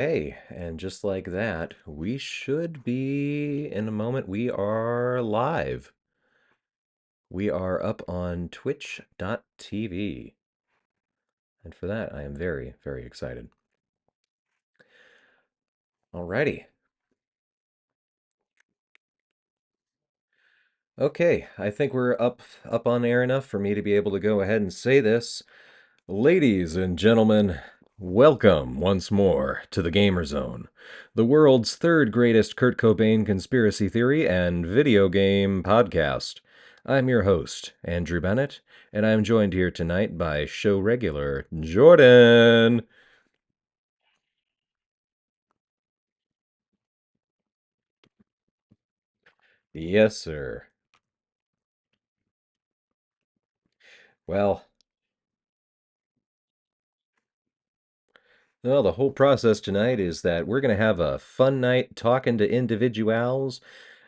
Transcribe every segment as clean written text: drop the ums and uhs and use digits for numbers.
Hey, and just like that, we should be, in a moment, we are live. We are up on twitch.tv. And for that, I am very, very excited. Alrighty. Okay, I think we're up on air enough for me to be able to go ahead and say this. Ladies and gentlemen, welcome once more to the Gamer Zone, the world's third greatest Kurt Cobain conspiracy theory and video game podcast. I'm your host, Andrew Bennett, and I'm joined here tonight by show regular Jordan. Yes, sir. Well, well, the whole process tonight is that we're going to have a fun night talking to individuals.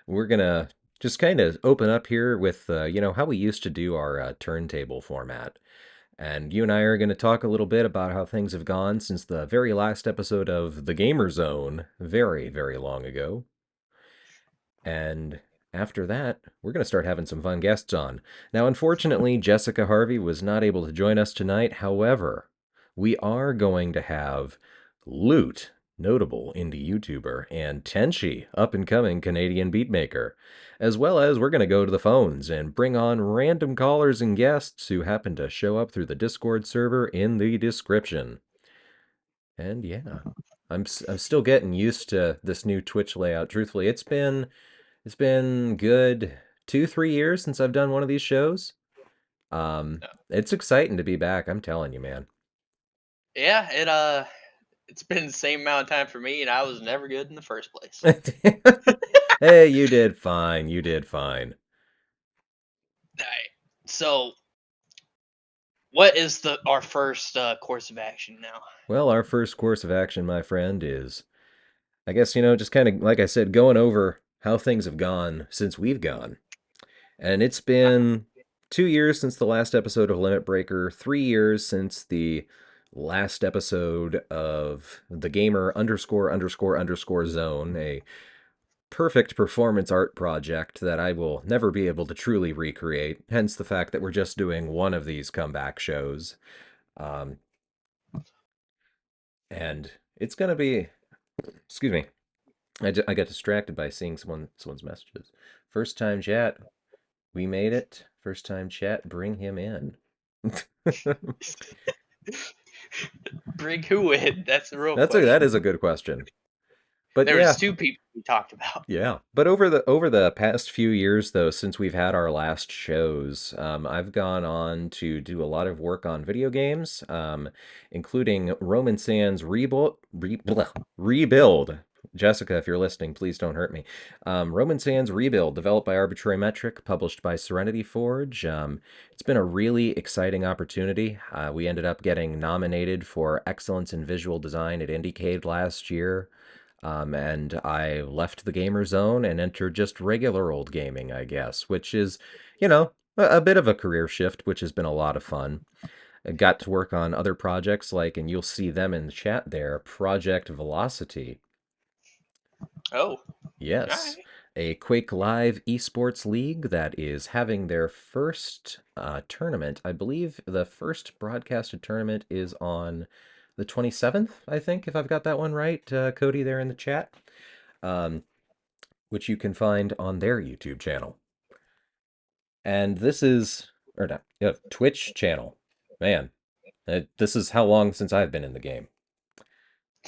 We're gonna just kind of open up here with, how we used to do our turntable format. And you and I are going to talk a little bit about how things have gone since the very last episode of The Gamer Zone, very, very long ago. And after that, we're going to start having some fun guests on. Now, unfortunately, Jessica Harvey was not able to join us tonight. However, we are going to have Loot, notable indie YouTuber, and Tenchi, up and coming Canadian beatmaker. As well as we're going to go to the phones and bring on random callers and guests who happen to show up through the Discord server in the description. And yeah, I'm still getting used to this new Twitch layout. Truthfully, it's been good 2-3 years since I've done one of these shows. It's exciting to be back. I'm telling you, man. Yeah, it's been the same amount of time for me, and I was never good in the first place. Hey, you did fine. You did fine. Alright. So, what is the our first course of action now? Well, our first course of action, my friend, is, I guess, just kind of, like I said, going over how things have gone since we've gone. And it's been 2 years since the last episode of Limit Breaker, 3 years since the last episode of the Gamer underscore underscore underscore zone, a perfect performance art project that I will never be able to truly recreate, hence the fact that we're just doing one of these comeback shows. Um, and it's going to be, excuse me, I got distracted by seeing someone's messages. First time chat, we made it. First time chat, bring him in. Bring who in? That's the real That question. is a good question. But There was yeah, two people we talked about. yeah. But over the past few years though, since we've had our last shows, I've gone on to do a lot of work on video games, including Roman Sands Rebuild. Jessica, if you're listening, please don't hurt me. Roman Sands Rebuild, developed by Arbitrary Metric, published by Serenity Forge. It's been a really exciting opportunity. We ended up getting nominated for Excellence in Visual Design at IndieCade last year. And I left the gamer zone and entered just regular old gaming, I guess, which is, a bit of a career shift, which has been a lot of fun. I got to work on other projects like, and you'll see them in the chat there, Project Velocity. Oh, Yes, alright. a Quake Live esports league that is having their first tournament. I believe the first broadcasted tournament is on the 27th, I think, if I've got that one right, Cody there in the chat, um, which you can find on their YouTube channel. And this is, or not, yeah, Twitch channel. Man, this is how long since I've been in the game.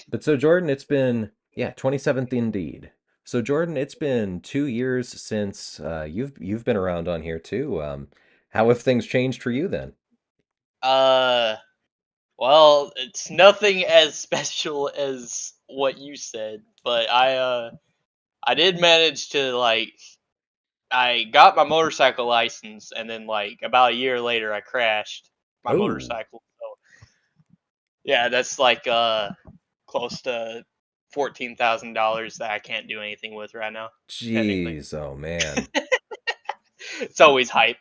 But so Jordan, it's been, yeah, 27th indeed. So Jordan, it's been 2 years since you've been around on here too. How have things changed for you then? Uh, well, it's nothing as special as what you said, but I did manage to I got my motorcycle license, and then about a year later, I crashed my Oh, motorcycle. So yeah, that's close to $14,000 that I can't do anything with right now. Technically, jeez, oh man. it's always hype.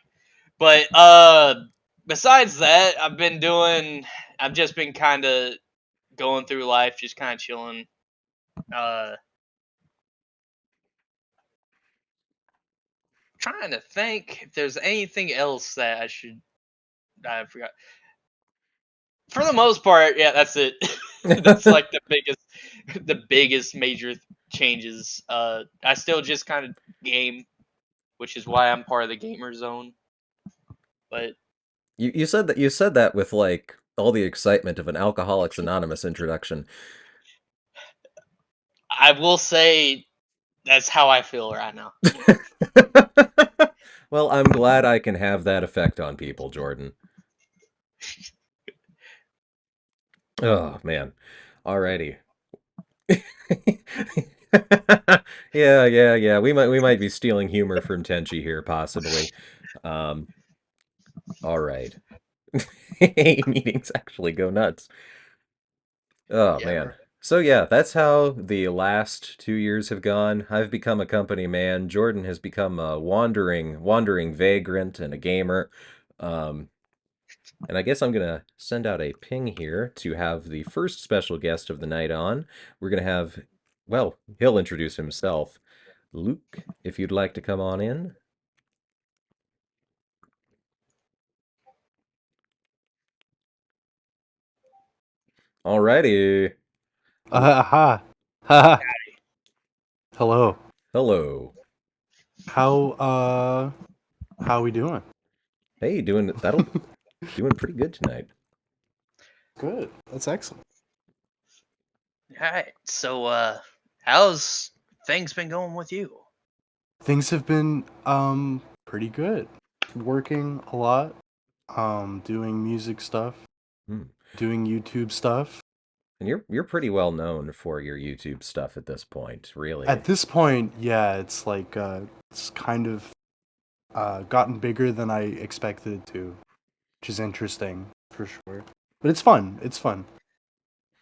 But besides that, I've just been kind of going through life, just kind of chilling, Uh, trying to think if there's anything else that I forgot. For the most part, yeah, that's it. That's like the biggest major changes. I still just kind of game, which is why I'm part of the gamer zone. But You said that with like all the excitement of an Alcoholics Anonymous introduction. I will say that's how I feel right now. Well, I'm glad I can have that effect on people, Jordan. Oh man. Alrighty. Yeah. We might be stealing humor from Tenchi here, possibly. Um, all right. Meetings actually go nuts. Oh Yeah, man. right. So yeah, that's how the last 2 years have gone. I've become a company man. Jordan has become a wandering vagrant and a gamer. Um, and I guess I'm gonna send out a ping here to have the first special guest of the night on. We're gonna have, well, he'll introduce himself. Luke, if you'd like to come on in. Alrighty. Aha. Haha. Hello. Hello. How we doing? Hey, doing pretty good tonight. Good. That's excellent. All right. So, how's things been going with you? Things have been pretty good. Working a lot. Doing music stuff, Hmm. doing YouTube stuff. And you're pretty well known for your YouTube stuff at this point, really. At this point, yeah, it's kind of gotten bigger than I expected it to, which is interesting for sure. But it's fun. It's fun.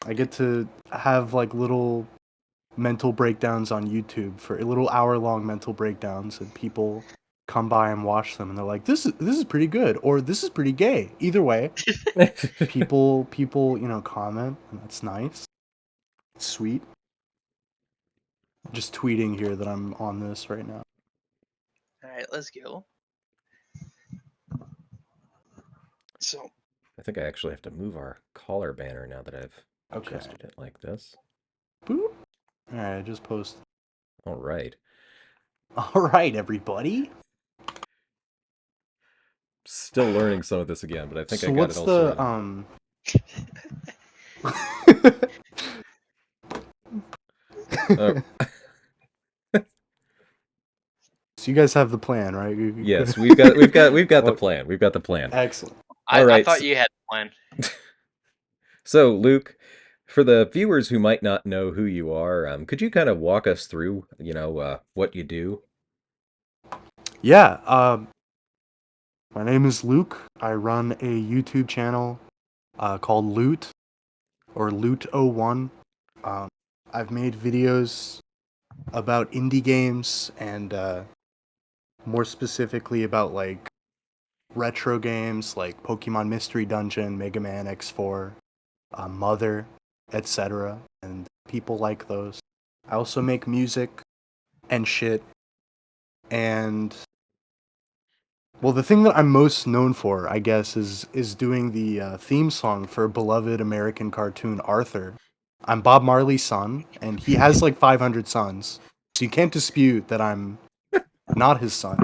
I get to have like little mental breakdowns on YouTube for little hour-long mental breakdowns, and people come by and watch them, and they're like, "This is pretty good," or "This is pretty gay." Either way, people comment, and that's nice. It's sweet. Just tweeting here that I'm on this right now. All right, let's go. So, I think I actually have to move our caller banner now that I've Okay. adjusted it like this. Boop. All right, I just posted. All right. All right, everybody. Still learning some of this again, but I think I So got it what's all the sorted. Uh, So you guys have the plan, right? yes, we've got the Okay. plan. We've got the plan. Excellent. All I right. thought you had a plan. So, Luke, for the viewers who might not know who you are, could you kind of walk us through, what you do? Yeah. My name is Luke. I run a YouTube channel called Loot or Loot01. Um, I've made videos about indie games and more specifically about like retro games like Pokemon Mystery Dungeon, Mega Man X4, Mother, etc. And people like those. I also make music and shit. And well, the thing that I'm most known for, I guess, is doing the theme song for a beloved American cartoon Arthur. I'm Bob Marley's son, and he has like 500 sons, so you can't dispute that I'm not his son.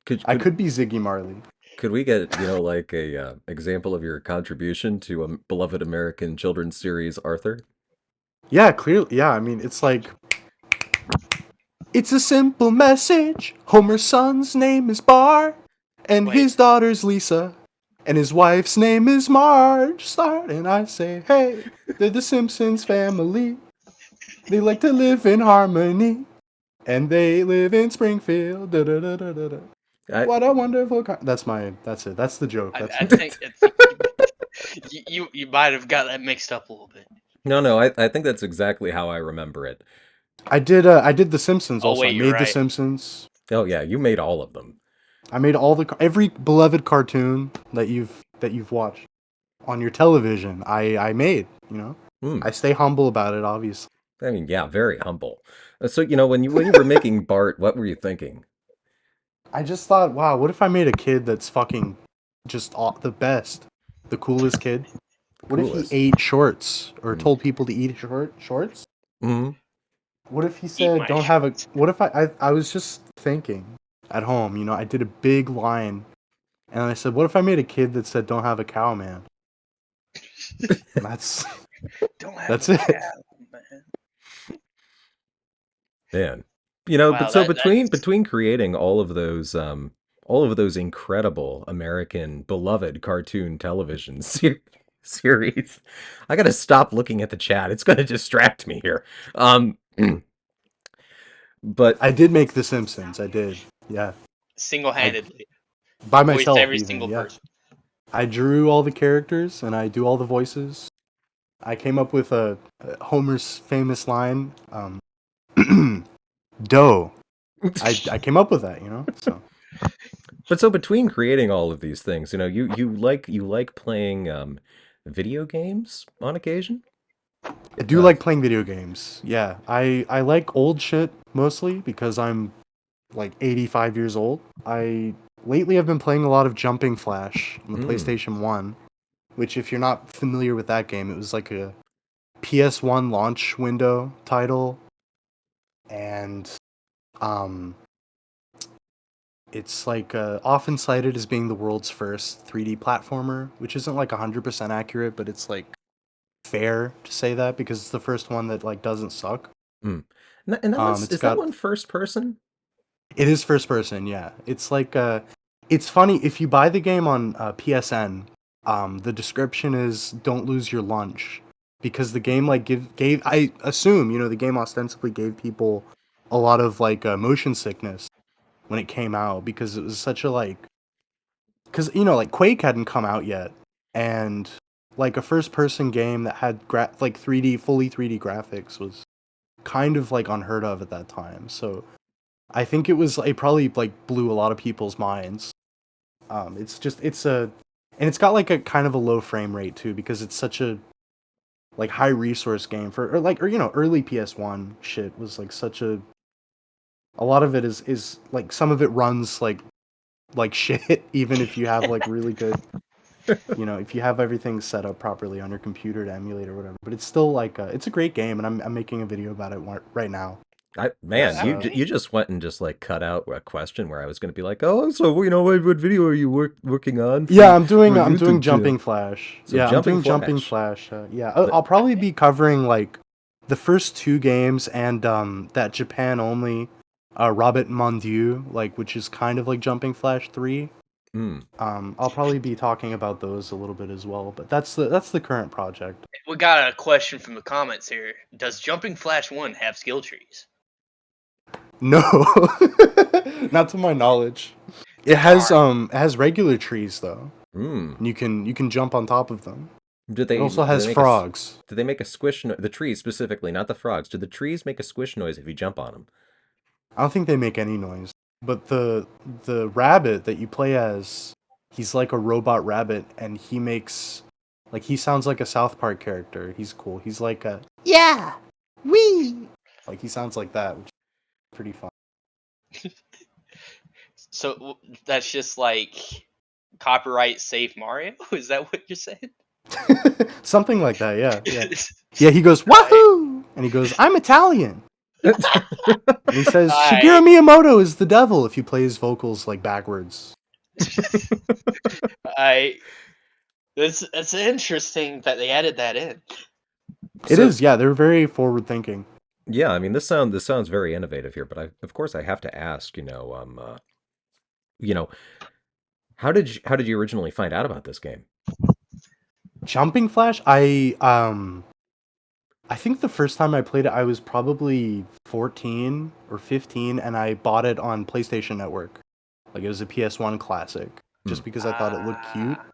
Could I could could be Ziggy Marley. could we get, like a example of your contribution to a beloved American children's series, Arthur? Yeah, clearly. Yeah, I mean, it's like it's a simple message. Homer's son's name is Bart, and Wait, his daughter's Lisa, and his wife's name is Marge. Start, and I say, hey, they're the Simpsons family. They like to live in harmony, and they live in Springfield. Da, da, da, da, da, da. I What a wonderful. That's it. That's the joke. That's I think you might have got that mixed up a little bit. no, I think that's exactly how I remember it. I did The Simpsons Oh also. I wait, you're made The right. Simpsons. Oh yeah, you made all of them. I made every beloved cartoon that you've watched on your television. I made, Hmm. I stay humble about it, obviously. I mean, yeah, very humble. So, when you were making Bart, what were you thinking? I just thought, wow, what if I made a kid that's fucking just the best, the coolest kid? What if he Coolest. ate shorts or Mm. told people to eat shorts? Mhm. What if he Eat said, my don't have a. shorts. What if I was just thinking at home, I did a big line and I said, what if I made a kid that said, don't have a cow, man? And that's Don't have that's a it. cow, man. Man. But Wow, so between that's between creating all of those incredible American beloved cartoon television series, I gotta stop looking at the chat. It's gonna distract me here. Um, but I did make The Simpsons. I did. Yeah. I single-handedly by voiced myself every even. single Yeah. person. I drew all the characters and I do all the voices. I came up with a Homer's famous line, "Dough." I came up with that. So but so between creating all of these things, you like playing video games on occasion? I do Uh, like playing video games. Yeah, I like old shit mostly because I'm like 85 years old. I lately have been playing a lot of Jumping Flash on the mm, PlayStation 1, which if you're not familiar with that game, it was like a PS1 launch window title and um it's like often cited as being the world's first 3D platformer, which isn't like 100% accurate, but it's like fair to say that because it's the first one that like doesn't suck. mm. And that one's It's is that got one first person? it is first person, yeah. It's like it's funny if you buy the game on PSN. The description is "Don't lose your lunch," because the game like gave I assume the game ostensibly gave people a lot of like motion sickness when it came out because it was such a like because like Quake hadn't come out yet and like a first person game that had like 3D fully 3D graphics was kind of like unheard of at that time. So I think it probably like blew a lot of people's minds. And it's got like a kind of a low frame rate too because it's such a like high resource game or early PS1 shit was like such a lot of it is like some of it runs like shit even if you have like really good if you have everything set up properly on your computer to emulate or whatever. But it's still like it's a great game and I'm making a video about it right now. Man, It's Okay. you just went and just like cut out a question where I was going to be like, oh, so what video are you working on for Yeah, your I'm doing YouTube channel? Jumping Flash. So Yeah, I'm Jumping doing Jumping Flash. Flash. Yeah, But I'll probably be covering like the first two games and that Japan only Robert Mon Dieu, like which is kind of like Jumping Flash 3. mm, I'll probably be talking about those a little bit as well, but that's the current project. We got a question from the comments here. Does Jumping Flash 1 have skill trees? No. Not to my knowledge. Darn. It has regular trees though. mm. And you can jump on top of them. Did It they also did they has make a s- frogs. did they make a squish the trees specifically, not the frogs? Did the trees make a squish noise if you jump on them? I don't think they make any noise. But the rabbit that you play as, he's like a robot rabbit, and he sounds like a South Park character. He's cool. He's like a yeah, wee. Like he sounds like that, which is pretty fun. So that's just like copyright safe Mario? Is that what you're saying? Something like that. Yeah, yeah, yeah. He goes I, wahoo, and he goes I'm Italian, and he says Shigeru I, Miyamoto is the devil if you play his vocals like backwards. I. It's interesting that they added that in. It So is, yeah. They're very forward thinking. yeah, I mean this sounds very innovative here, but of course I have to ask, you know, how did you originally find out about this game? Jumping Flash, I think the first time I played it, I was probably 14 or 15, and I bought it on PlayStation Network. Like it was a PS1 classic, Hmm. just because I thought it looked cute. Ah,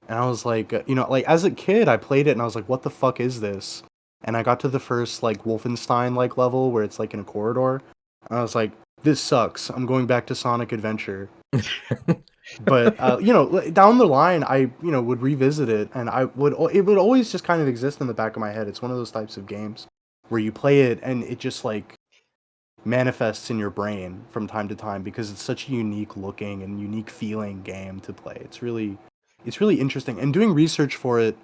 And I was like, like as a kid, I played it and I was like, what the fuck is this? And I got to the first like Wolfenstein like level where it's like in a corridor. And I was like, this sucks. I'm going back to Sonic Adventure. But down the line, I would revisit it, and it would always just kind of exist in the back of my head. It's one of those types of games where you play it and it just like manifests in your brain from time to time because it's such a unique looking and unique feeling game to play. It's really interesting. And doing research for it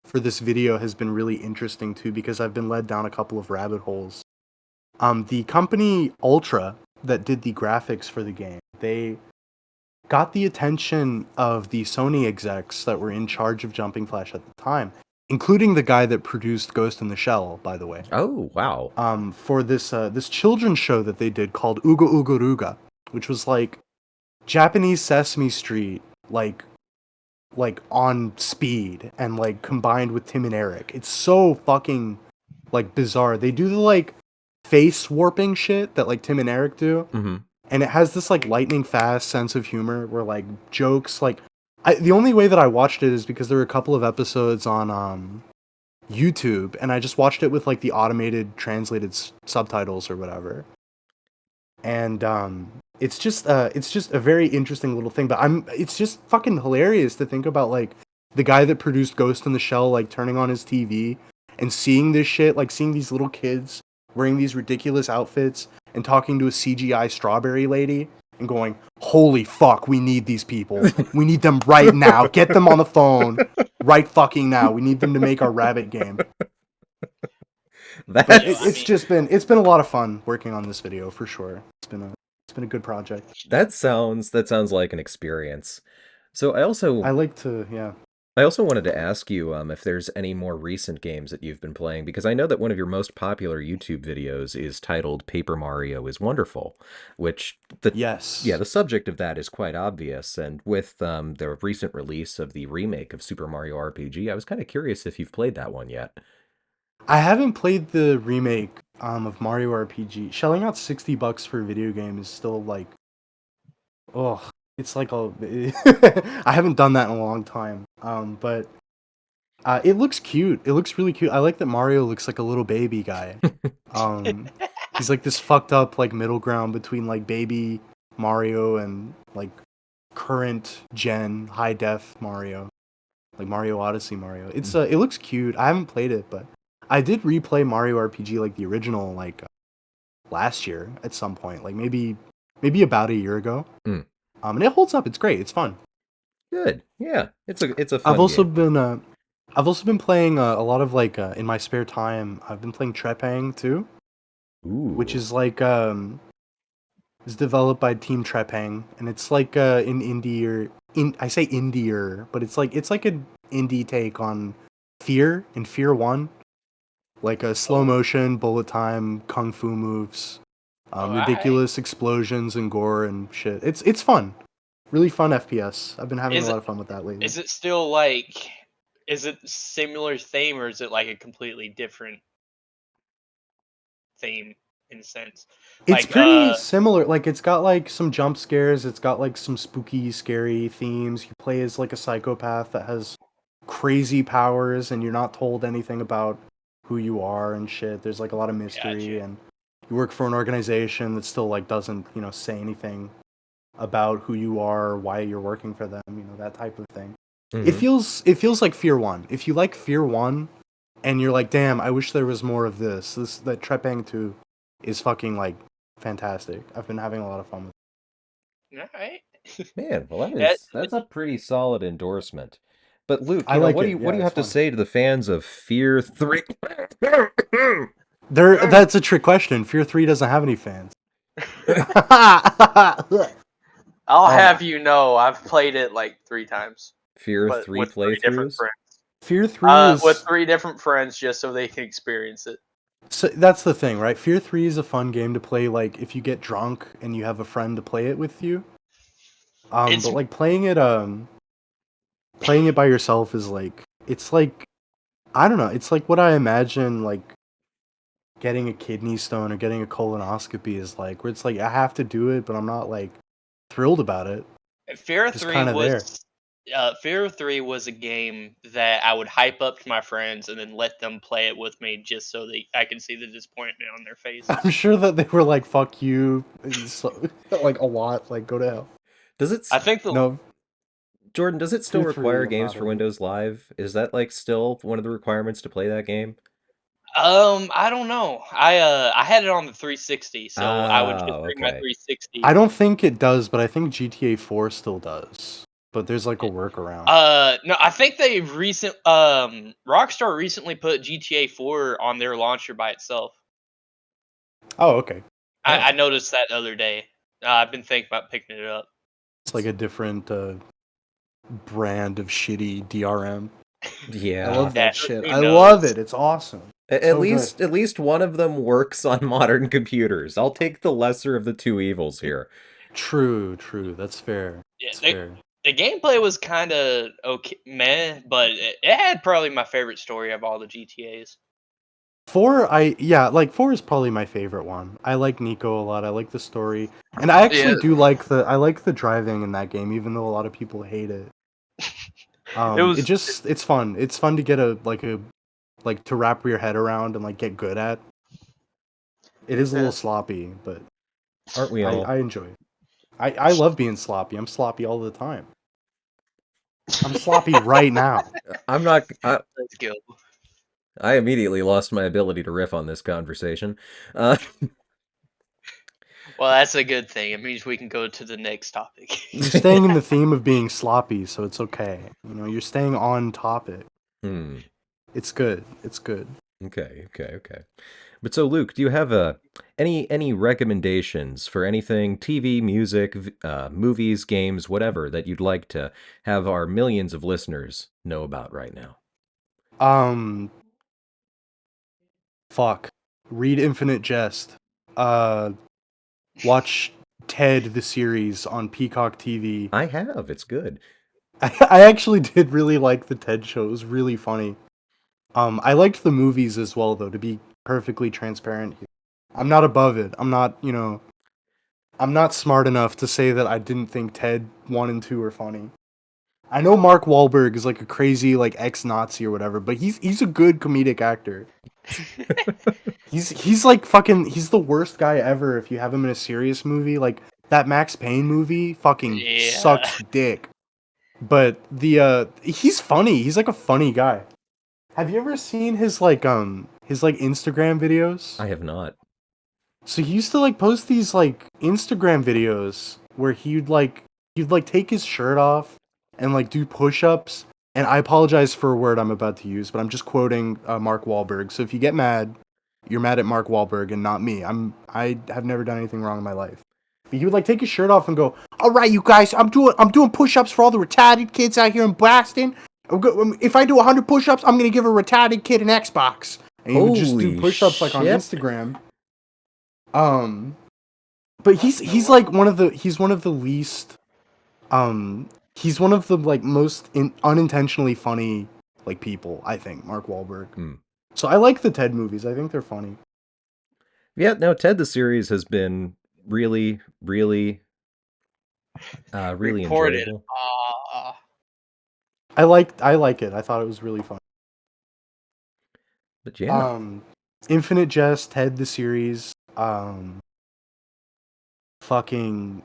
for this video has been really interesting too because I've been led down a couple of rabbit holes. The company Ultra that did the graphics for the game, they got the attention of the Sony execs that were in charge of Jumping Flash at the time, including the guy that produced Ghost in the Shell, by the way. Oh, wow. For this children's show that they did called Uga Uga Ruga, which was like Japanese Sesame Street, like on speed and like combined with Tim and Eric. It's so fucking like bizarre. They do the like face warping shit that like Tim and Eric do, Mm-hmm. and it has this like lightning fast sense of humor where like jokes like the only way that I watched it is because there were a couple of episodes on YouTube, and I just watched it with like the automated translated subtitles or whatever. And it's just a very interesting little thing. But it's just fucking hilarious to think about like the guy that produced Ghost in the Shell like turning on his TV and seeing this shit, like seeing these little kids wearing these ridiculous outfits and talking to a CGI strawberry lady and going, "Holy fuck, we need these people. We need them right now. Get them on the phone right fucking now. We need them to make our rabbit game." But it's been a lot of fun working on this video for sure. It's been a good project. That sounds like an experience. So I like to, yeah. I also wanted to ask you if there's any more recent games that you've been playing, because I know that one of your most popular YouTube videos is titled Paper Mario is Wonderful, which Yes. the subject of that is quite obvious. And with the recent release of the remake of Super Mario RPG, I was kind of curious if you've played that one yet. I haven't played the remake of Mario RPG. Shelling out $60 for a video game is still like, oh, it's like a. I haven't done that in a long time. But it looks cute. It looks really cute. I like that Mario looks like a little baby guy. He's like this fucked up like middle ground between like baby Mario and like current gen high def Mario, like Mario Odyssey Mario. It looks cute. I haven't played it, but I did replay Mario RPG like the original like last year at some point, like maybe about a year ago. Mm. And it holds up. It's great. It's fun. Good. Yeah, it's a fun I've also game. been playing a lot of like in my spare time. I've been playing Trepang too, Ooh. which is like is developed by Team Trepang, and it's like an indie I say indie but it's like an indie take on Fear and Fear 1. Like a slow motion, bullet time, kung fu moves, ridiculous explosions and gore and shit. It's fun, really fun FPS. I've been having a lot of fun with that lately. Is it still like, is it similar theme or is it like a completely different theme in a sense? It's Like, pretty similar. Like it's got like some jump scares. It's got like some spooky, scary themes. You play as like a psychopath that has crazy powers, and you're not told anything about who you are and shit. There's like a lot of mystery, and you work for an organization that still like doesn't, say anything about who you are, why you're working for them, that type of thing. Mm-hmm. It feels like Fear 1. If you like Fear 1 and you're like, "Damn, I wish there was more of this." That Trepang 2 is fucking like fantastic. I've been having a lot of fun with all right. Man, well that's a pretty solid endorsement. But Luke, I like what it. do you Yeah, have to it's fun. say to the fans of Fear 3? That's a trick question. Fear 3 doesn't have any fans. I'll have you know, I've played it like 3 times. Fear but 3 with 3 different playthroughs? friends. Fear 3 is with 3 different friends just so they can experience it. So that's the thing, right? Fear 3 is a fun game to play like if you get drunk and you have a friend to play it with you. But like playing it by yourself is like, it's like, I don't know, it's like what I imagine like getting a kidney stone or getting a colonoscopy is like, where it's like I have to do it, but I'm not like thrilled about it. Fear Just 3 kinda there. was Fear 3 was a game that I would hype up to my friends and then let them play it with me just so I could see the disappointment on their faces. I'm sure that they were like, "Fuck you," so, like a lot, like go to hell. Does it I think No, Jordan, does it still Fear 3, require I'm games not for a- Windows Live? Is that like still one of the requirements to play that game? I don't know. I had it on the 360, so I would just Ah, bring my okay. 360. I don't think it does, but I think GTA 4 still does. But there's like a workaround. No, I think they Rockstar recently put GTA 4 on their launcher by itself. Oh, okay. Oh, I noticed that the other day. I've been thinking about picking it up. It's like a different brand of shitty DRM. I yeah. love Yeah, that shit. who I love knows? it. It's awesome. At So good. least one of them works on modern computers. I'll take the lesser of the two evils here. True, true. That's fair. Yeah, That's fair. the gameplay was kind of okay, meh, but it had probably my favorite story of all the GTA's. Like 4 is probably my favorite one. I like Nico a lot. I like the story. And I actually Yeah, do like the driving in that game, even though a lot of people hate it. it was. It's fun. It's fun to get a to wrap your head around and like get good at. It is a little Yeah. sloppy, but Aren't we all? I enjoy it. I love being sloppy. I'm sloppy all the time. I'm sloppy right now. I'm not. Let's go. I immediately lost my ability to riff on this conversation. Uh, Well, that's a good thing. It means we can go to the next topic. You're staying in the theme of being sloppy, so it's okay. You know, you're staying on topic. hmm. It's good. It's good. Okay. But so, Luke, do you have any recommendations for anything, TV, music, movies, games, whatever that you'd like to have our millions of listeners know about right now? Um, fuck. Read Infinite Jest. Uh, watch Ted the series on Peacock TV. I have. It's good. I actually did really like the Ted show. It was really funny. I liked the movies as well, though. To be perfectly transparent here, I'm not above it. I'm not smart enough to say that I didn't think Ted 1 and 2 were funny. I know Mark Wahlberg is like a crazy like ex-Nazi or whatever, but he's a good comedic actor. He's like fucking he's the worst guy ever if you have him in a serious movie. Like that Max Payne movie fucking Yeah. sucks dick. But the he's funny. He's like a funny guy. Have you ever seen his like Instagram videos? I have not. So he used to like post these like Instagram videos where he'd like take his shirt off and like do push-ups. And I apologize for a word I'm about to use, but I'm just quoting Mark Wahlberg. So if you get mad, you're mad at Mark Wahlberg and not me. I have never done anything wrong in my life. But he would like take his shirt off and go, "All right, you guys, I'm doing push-ups for all the retarded kids out here in Boston. If I do 100 push-ups, I'm gonna give a retarded kid an Xbox." And he would just do Holy push-ups like on shit! Instagram. Um, but he's like he's one of the least he's one of the like most unintentionally funny like people, I think, Mark Wahlberg. Hmm. So I like the Ted movies. I think they're funny. Yeah, no, Ted the series has been really Reported. enjoyable. I like it. I thought it was really fun. But yeah, Infinite Jest, Ted the series, fucking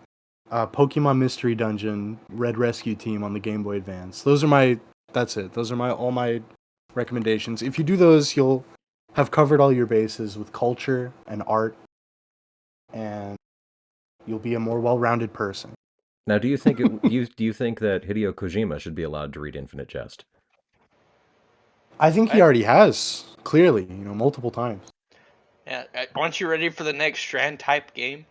Pokemon Mystery Dungeon, Red Rescue Team on the Game Boy Advance. That's it. Those are my all my recommendations. If you do those, you'll have covered all your bases with culture and art, and you'll be a more well-rounded person. now do you think do you think that Hideo Kojima should be allowed to read Infinite Jest? I think he I, already has, clearly, multiple times. yeah. Aren't you ready for the next Strand type game?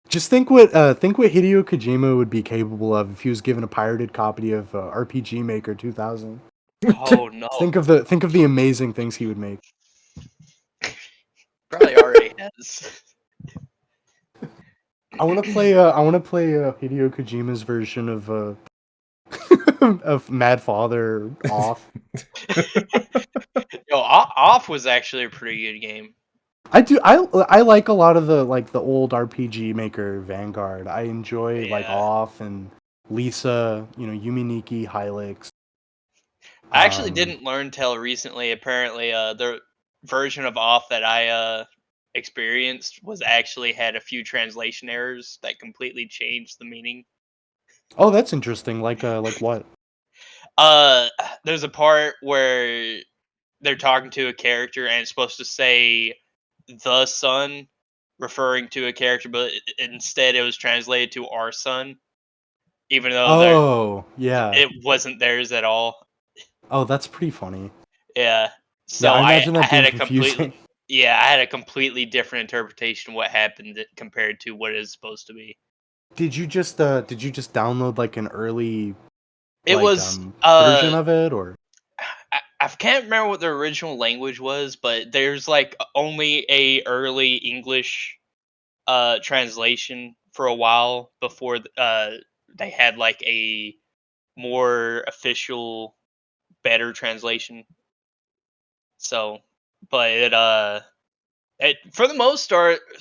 Just think what Hideo Kojima would be capable of if he was given a pirated copy of RPG Maker 2000. Oh no. Think of the amazing things he would make. Probably already has. I want to play Hideo Kojima's version of of Mad Father Off. Yo, Off was actually a pretty good game. I like a lot of the old RPG Maker Vanguard. I enjoy like Yeah. Off and Lisa, Yumi Nikki, Hylix. I actually didn't learn till recently. Apparently, the version of Off that I experienced was actually had a few translation errors that completely changed the meaning. Oh, that's interesting. Like what? Uh, there's a part where they're talking to a character and it's supposed to say the son, referring to a character, but instead it was translated to our son, even though Oh, yeah. it wasn't theirs at all. Oh, that's pretty funny. Yeah. Yeah, So I I imagine I that had being a completely confusing. yeah, I had a completely different interpretation of what happened compared to what it is supposed to be. Did you just download like an early It like was version of it, or? I can't remember what the original language was, but there's like only a early English translation for a while before they had like a more official, better translation. So, but it for the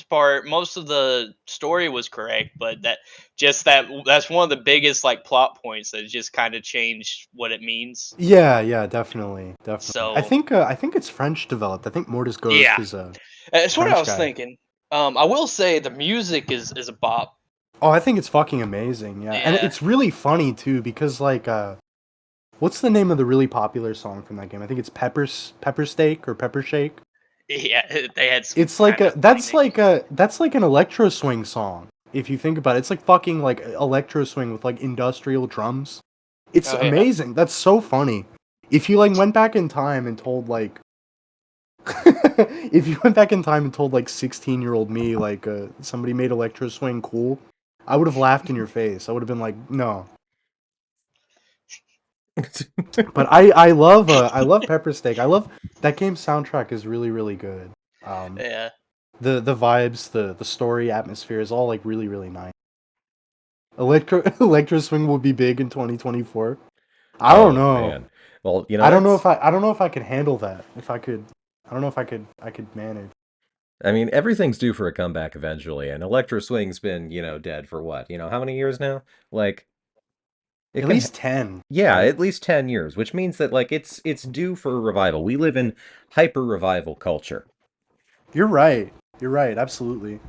part, most of the story was correct, but that's one of the biggest like plot points that just kind of changed what it means. Yeah, yeah, definitely, definitely. So I think it's French developed. I think Mortis Ghost yeah, is a that's what I French was guy. thinking. I will say the music is a bop. Oh, I think it's fucking amazing. Yeah, and Yeah, it's really funny too because like what's the name of the really popular song from that game? I think it's Pepper Steak or Pepper Shake. yeah, they had some It's like kind a of funny names. that's like an electro swing song. If you think about it, it's like fucking like electro swing with like industrial drums. It's Oh yeah. amazing. That's so funny. If you like went back in time and told like if you went back in time and told like 16-year-old me like somebody made electro swing cool, I would have laughed in your face. I would have been like, "No." But I love Pepper Steak. I love that game's soundtrack is really really good. Um Yeah. the vibes, the story, atmosphere is all like really really nice. Electro Swing will be big in 2024. I don't Oh know. man. Well, I don't know that's if I don't know if I could handle that. If I could, I don't know if I could manage. I mean, everything's due for a comeback eventually, and Electro Swing's been, dead for what? How many years now? Like it At can least 10, yeah, right? at least 10 years, which means that like it's due for a revival. We live in hyper revival culture. You're right. You're right. Absolutely.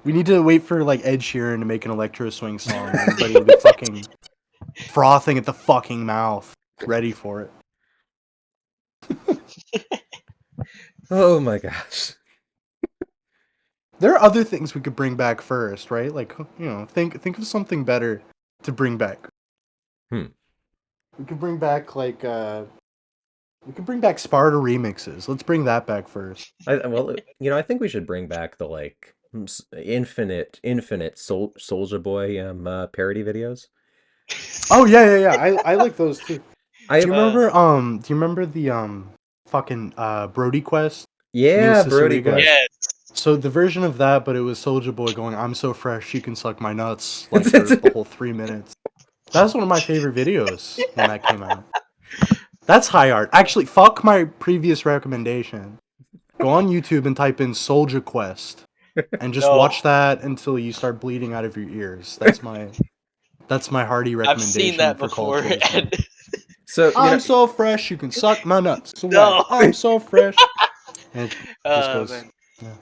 We need to wait for like Ed Sheeran to make an Electro Swing song, and everybody will be fucking frothing at the fucking mouth, ready for it. Oh my gosh. There are other things we could bring back first, right? Like think of something better to bring back. Hmm. We could bring back like we could bring back Sparta remixes. Let's bring that back first. Well, I think we should bring back the like infinite Soldier Boy parody videos. Oh yeah, yeah, yeah. I like those too. I Do you remember the fucking Brody Quest? Neil Yeah, Brody Cicierega? Quest. Yes. So the version of that, but it was Soldier Boy going, "I'm so fresh, you can suck my nuts," like for the whole 3 minutes. That's one of my favorite videos when that came out. That's high art. Actually, fuck my previous recommendation. Go on YouTube and type in Soldier Quest and just No. watch that until you start bleeding out of your ears. That's my hearty I've seen recommendation that for before. College Days One. So, I'm so fresh, you can suck my nuts away. No. I'm so fresh. And it just Oh goes. man. Yeah.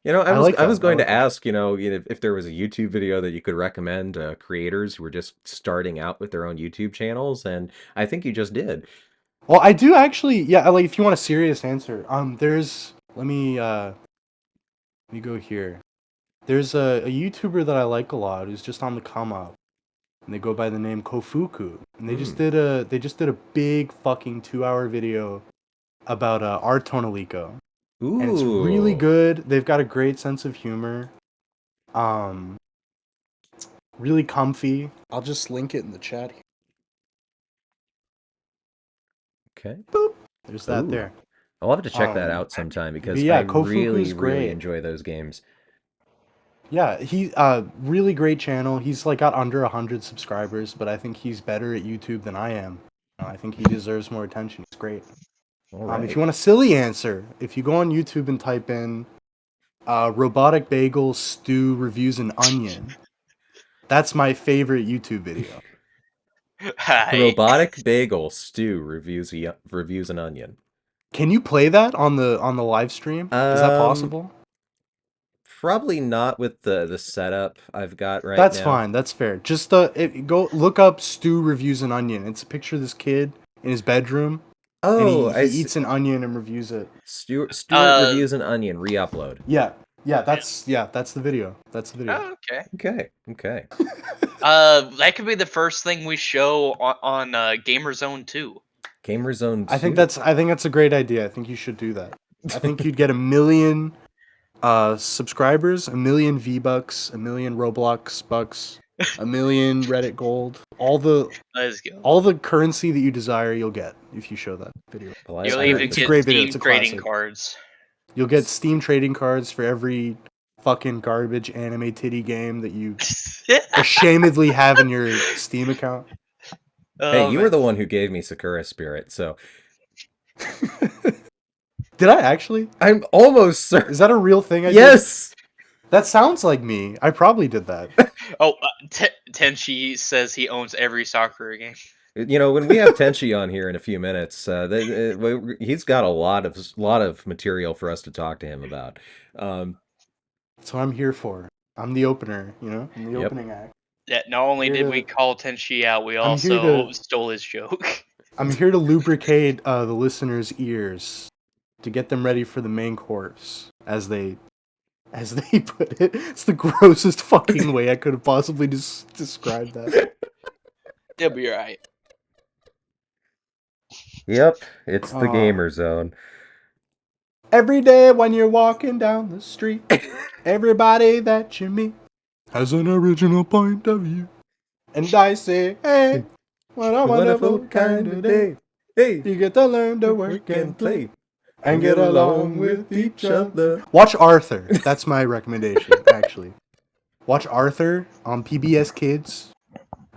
I I was like I was that. I going like to that. ask, if there was a YouTube video that you could recommend creators who were just starting out with their own YouTube channels, and I think you just did. Well, I do actually. Yeah, like if you want a serious answer, there's. Let me go here. There's a YouTuber that I like a lot who's just on the come up, and they go by the name Kofuku, and Hmm. they just did a big fucking 2 hour video about Art Tonalico, and it's really Ooh. good. They've got a great sense of humor. Um, really comfy. I'll just link it in the chat. Okay. Boop. There's that Ooh. there. I'll have to check that Um, out sometime but because I yeah, Kofuku really, is really great. enjoy those games. Yeah, he really great channel. He's like got under 100 subscribers, but I think he's better at YouTube than I am. I think he deserves more attention. He's great. All If right. you want a silly answer, if you go on YouTube and type in robotic bagel stew reviews an onion, that's my favorite YouTube video. Hi. Robotic bagel stew reviews an onion. Can you play that on the live stream? Is that Um, possible? Probably not with the setup I've got right That's now. fine. That's fair. Just go look up stew reviews an onion. It's a picture of this kid in his bedroom, and Oh, he eats an onion and reviews it. Stuart reviews an onion. Re-upload. Yeah, that's the video. That's the video. Oh, okay. Okay. That could be the first thing we show on Gamer Zone 2. Gamer Zone 2. I think that's a great idea. I think you should do that. I think you'd get 1 million subscribers, 1 million V-Bucks, 1 million Roblox bucks, 1 million Reddit gold. Let's go. All the currency that you desire, you'll get if you show that video. Well, You'll I- even it's a get great video. Steam It's a trading classic. cards. You'll get Steam trading cards for every fucking garbage anime titty game that you ashamedly have in your Steam account. Hey, you man. were the one who gave me Sakura Spirit, so Did I actually? I'm almost certain. Is that a real thing? Yes. That sounds like me. I probably did that. Oh, Tenchi says he owns every Sakura game. You know, when we have Tenchi on here in a few minutes, he's got a lot of material for us to talk to him about. That's what I'm here for. I'm the opener, you know? I'm the Yep. opening act. Yeah, not only Here did to- we call Tenchi out, we I'm here also to- stole his joke. I'm here to lubricate the listeners' ears to get them ready for the main course, as they put it. It's the grossest fucking way I could have possibly described that. You'll be alright. Yep, it's the Aw. Gamer Zone. Every day when you're walking down the street, everybody that you meet has an original point of view. And I say, hey, what a wonderful kind of day. Hey, You get to learn to work and play and get along with each other. other. Watch Arthur. That's my recommendation, actually. Watch Arthur on PBS Kids.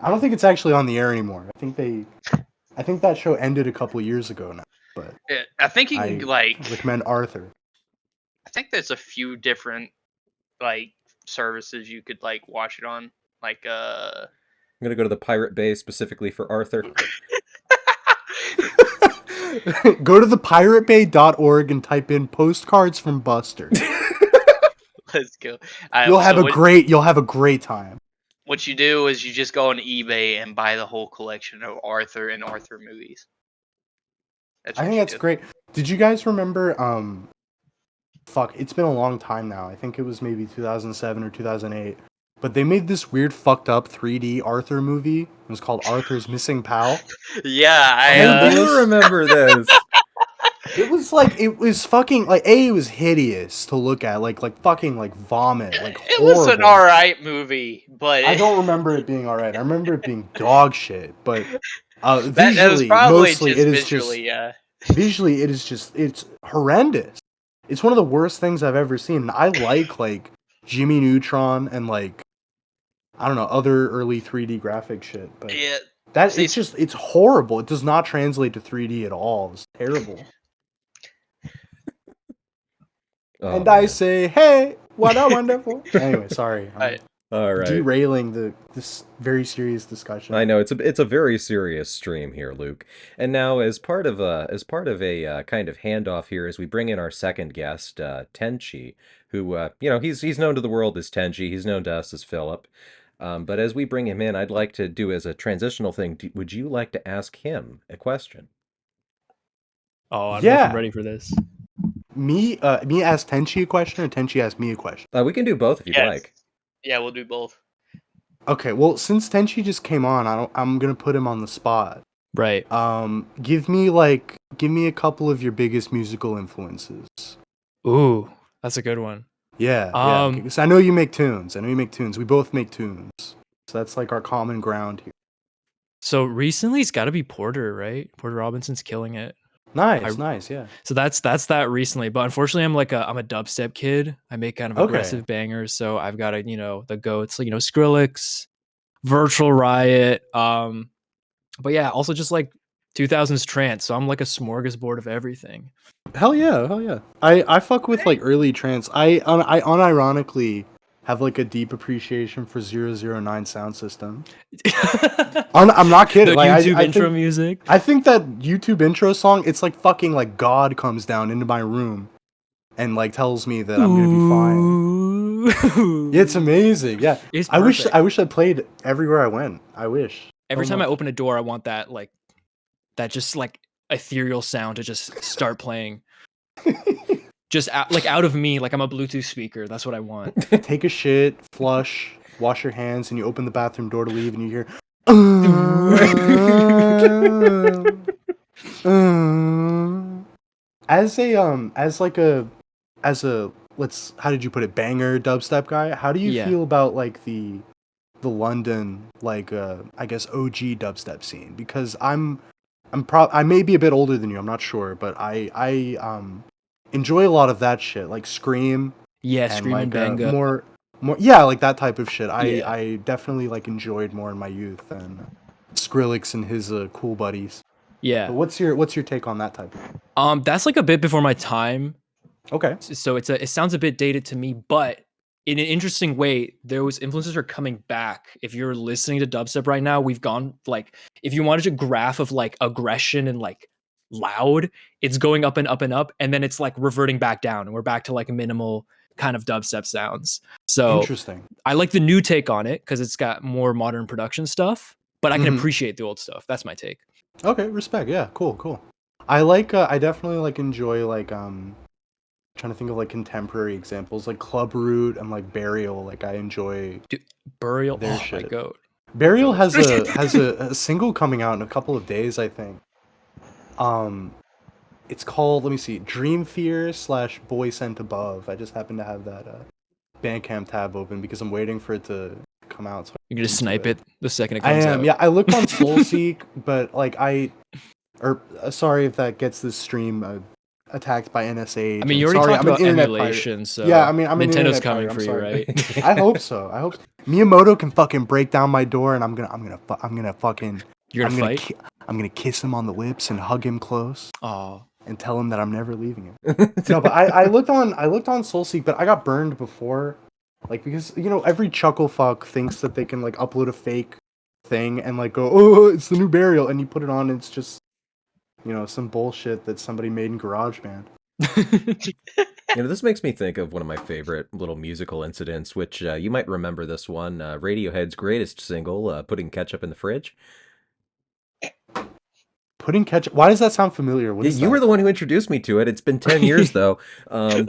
I don't think it's actually on the air anymore. I think that show ended a couple years ago now. But Yeah, I think you can I recommend Arthur. I think there's a few different services you could watch it on. I'm gonna go to the Pirate Bay specifically for Arthur. Go to thepiratebay.org and type in postcards from Buster. Let's go. You'll have a great time. What you do is you just go on eBay and buy the whole collection of Arthur and Arthur movies. I think that's great. Did you guys remember it's been a long time now. I think it was maybe 2007 or 2008. But they made this weird fucking up 3D Arthur movie. It was called Arthur's Missing Pal. Yeah, I do remember this. It was fucking it was hideous to look at, like fucking vomit, it was an horrible. alright movie, but I don't remember it being alright. I remember it being dog shit, but that was visually, probably mostly just it is visually, yeah. visually it's horrendous. It's one of the worst things I've ever seen. And I like Jimmy Neutron and I don't know, other early 3D graphic shit, but Yeah, it's horrible. It does not translate to 3D at all. It's terrible. Oh, And I man. say, hey, what a wonderful. Anyway, sorry. I'm All right. derailing this very serious discussion. I know it's a very serious stream here, Luke. And now, as part of a kind of handoff here, as we bring in our second guest, Tenchi, who he's known to the world as Tenchi. He's known to us as Philip. But as we bring him in, I'd like to do as a transitional thing. Would you like to ask him a question? Oh, I'm Yeah. ready for this. Me ask Tenchi a question, or Tenchi ask me a question? We can do both if you'd Yes. like. Yeah, we'll do both. Okay, well, since Tenchi just came on, I'm gonna put him on the spot. Right. Give me a couple of your biggest musical influences. Ooh, that's a good one. Yeah, Um, because I know you make tunes. We both make tunes. So that's our common ground here. So recently it's got to be Porter, right? Porter Robinson's killing it. Nice, yeah. So that's that recently, but unfortunately I'm a dubstep kid. I make kind of Okay. aggressive bangers, so I've got the goats, Skrillex, Virtual Riot, but yeah, also just 2000s trance. So I'm like a smorgasbord of everything. Hell yeah. I fuck with early trance. I unironically have a deep appreciation for 009 sound system. I'm not kidding. The I YouTube intro think, music. I think that YouTube intro song, it's fucking God comes down into my room and tells me that I'm gonna be fine. It's amazing. Yeah. It's I wish perfect. I played everywhere I went. I wish. Every so time I much. open a door, I want that that just like ethereal sound to just start playing. Just out of me, like I'm a Bluetooth speaker. That's what I want. Take a shit, flush, wash your hands, and you open the bathroom door to leave, and you hear. As a let's how did you put it, banger dubstep guy, how do you Yeah. feel about like the London, like I guess OG dubstep scene? Because I may be a bit older than you, I'm not sure, but I enjoy a lot of that shit, like Scream Yeah, and Scream and like Banga. more yeah, like that type of shit. Yeah. I definitely like enjoyed more in my youth than Skrillex and his cool buddies. Yeah. But what's your take on that type of That's like a bit before my time. Okay. So it sounds a bit dated to me, but in an interesting way, those influences are coming back. If you're listening to dubstep right now, we've gone like, if you wanted a graph of like aggression and like loud, it's going up and up and up, and then it's like reverting back down, and we're back to like minimal kind of dubstep sounds. So Interesting. I like the new take on it because it's got more modern production stuff, but I can Mhm. appreciate the old stuff. That's my take. Okay, respect. Yeah, cool. I like I definitely like enjoy like trying to think of like contemporary examples like Club Root and like Burial. Like I enjoy Burial, Their oh my shit. god. Burial has a single coming out in a couple of days, I think. It's called, let me see, Dream Fear / Boy Sent Above. I just happen to have that Bandcamp tab open because I'm waiting for it to come out. So You can just snipe it the second it I comes am, out. yeah. I looked on Soulseek, but like sorry if that gets this stream attacked by NSA. I mean, you I'm already sorry, talked I'm an about internet pirate. emulation, so Yeah, I mean, I'm an Nintendo's internet coming pirate, for I'm you, sorry. right? I hope so. Miyamoto can fucking break down my door, and I'm gonna fucking You're gonna fight? I'm gonna kiss him on the lips and hug him close Oh, and tell him that I'm never leaving him. No, but I looked on Soulseek, but I got burned before, like because every chuckle fuck thinks that they can like upload a fake thing and like go, oh, it's the new Burial, and you put it on, and it's just some bullshit that somebody made in GarageBand. This makes me think of one of my favorite little musical incidents, which you might remember this one, Radiohead's greatest single, Putting Ketchup in the Fridge. Putting ketchup. Why does that sound familiar? What Yeah, is you were that? the one who introduced me to it. It's been 10 years, though. is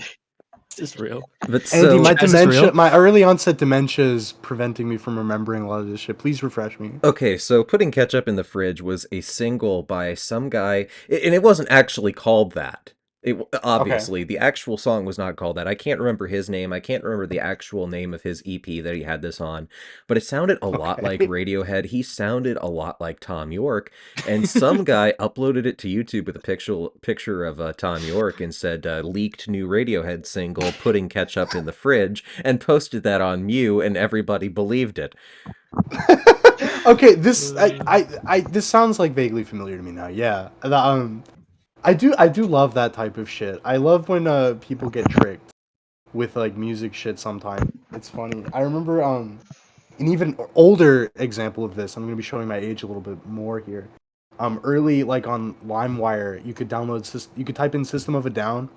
this real? But Andy, so... my Is this dementia, real? my early onset dementia is preventing me from remembering a lot of this shit. Please refresh me. Okay, so Putting Ketchup in the Fridge was a single by some guy, and it wasn't actually called that. Obviously, the actual song was not called that. I can't remember his name. I can't remember the actual name of his EP that he had this on, but it sounded a lot like Radiohead. He sounded a lot like Tom York, and some guy uploaded it to YouTube with a picture of Tom York and said, leaked new Radiohead single, Putting Ketchup in the Fridge, and posted that on Mew, and everybody believed it. Okay, this this sounds like vaguely familiar to me now. Yeah, I do love that type of shit. I love when people get tricked with like music shit. Sometimes it's funny. I remember an even older example of this. I'm gonna be showing my age a little bit more here. Early like on LimeWire, you could type in System of a Down,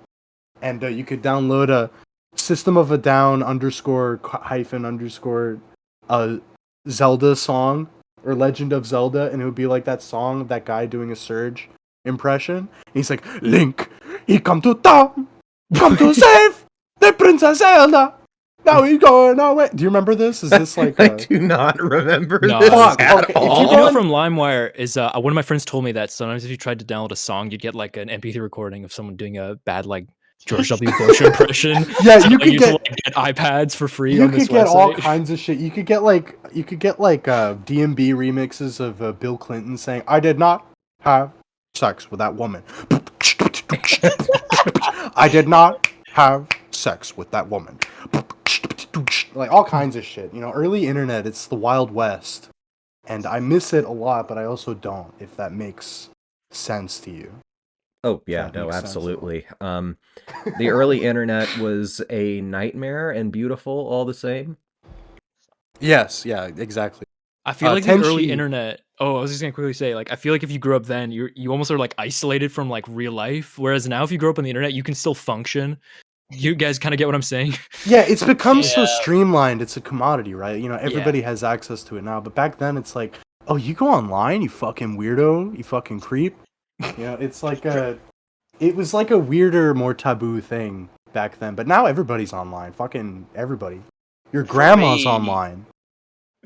and you could download a System of a Down _ Zelda song or Legend of Zelda, and it would be like that song of that guy doing a Surge impression. And he's like, Link, he come to town, come to save the Princess Zelda. Now he's going away. Do you remember this? Is this like I do not remember No, this Fuck, at okay, if all. you You know don't- from LimeWire is one of my friends told me that sometimes if you tried to download a song, you'd get like an MP3 recording of someone doing a bad like George W. Bush impression. Yeah, So you they could use to, get like, get iPads for free you on this could get website. all kinds of shit. You could get like DMB remixes of Bill Clinton saying, "I did not have sex with that woman." I did not have sex with that woman. Like all kinds of shit. Early internet, it's the Wild West. And I miss it a lot, but I also don't, if that makes sense to you. Oh, yeah, That no, makes sense at all. absolutely. The early internet was a nightmare and beautiful all the same. Yes, yeah, exactly. I feel like the early Tenchi- internet. Oh, I was just gonna quickly say, like, I feel like if you grew up then, you almost are like isolated from like real life. Whereas now, if you grow up on the internet, you can still function. You guys kind of get what I'm saying? Yeah, it's become so Yeah. streamlined. It's a commodity, right? Everybody has access to it now. But back then, it's like, oh, you go online, you fucking weirdo, you fucking creep. You know, it was like a weirder, more taboo thing back then. But now everybody's online. Fucking everybody. Your For grandma's me, online.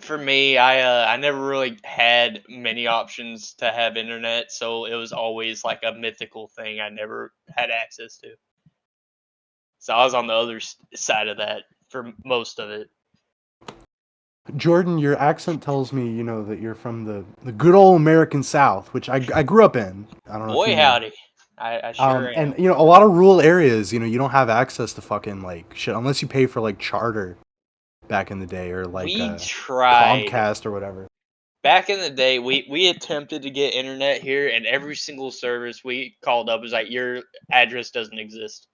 I never really had many options to have internet, so it was always like a mythical thing I never had access to. So I was on the other side of that for most of it. Jordan, your accent tells me, you know, that you're from the good old American South, which I grew up in. I don't know if you Boy, knew. howdy. I sure And am. you know, a lot of rural areas, you know, you don't have access to fucking like shit unless you pay for like Charter back in the day or like We tried. Comcast or whatever. Back in the day, we attempted to get internet here, and every single service we called up was like, your address doesn't exist.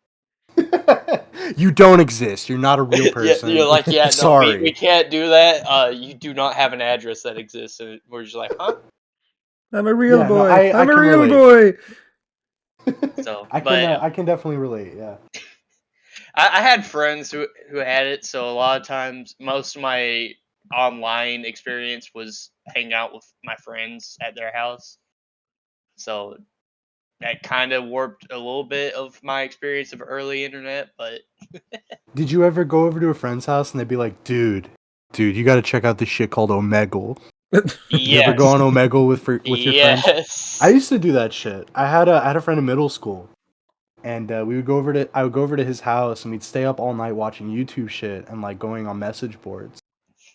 You don't exist. You're not a real Yeah, you're person. like, yeah, no, we Sorry. can't do that. You do not have an address that exists. And we're just like, huh? I'm a real Yeah, no, boy. I I'm a can real relate. boy. So, but I can definitely relate. Yeah. I had friends who had it, so a lot of times, most of my online experience was hanging out with my friends at their house. So that kind of warped a little bit of my experience of early internet, but Did you ever go over to a friend's house and they'd be like, dude, you got to check out this shit called Omegle. You ever go yes, on Omegle with your friends? yes. I used to do that shit. I had a friend in middle school, and I would go over to his house and we'd stay up all night watching YouTube shit and like going on message boards.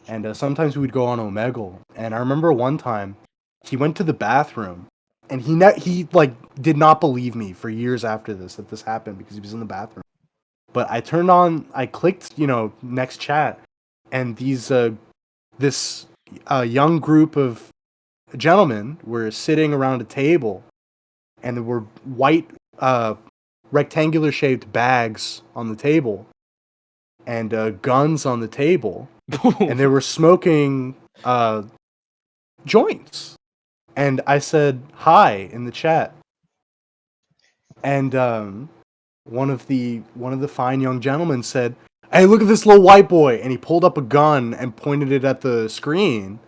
And sometimes we would go on Omegle. And I remember one time he went to the bathroom, and he like did not believe me for years after this that this happened because he was in the bathroom. But I clicked, you know, next chat, and this young group of gentlemen were sitting around a table, and there were white rectangular shaped bags on the table, and guns on the table, and they were smoking joints. And I said hi in the chat, and one of the fine young gentlemen said, "Hey, look at this little white boy!" And he pulled up a gun and pointed it at the screen.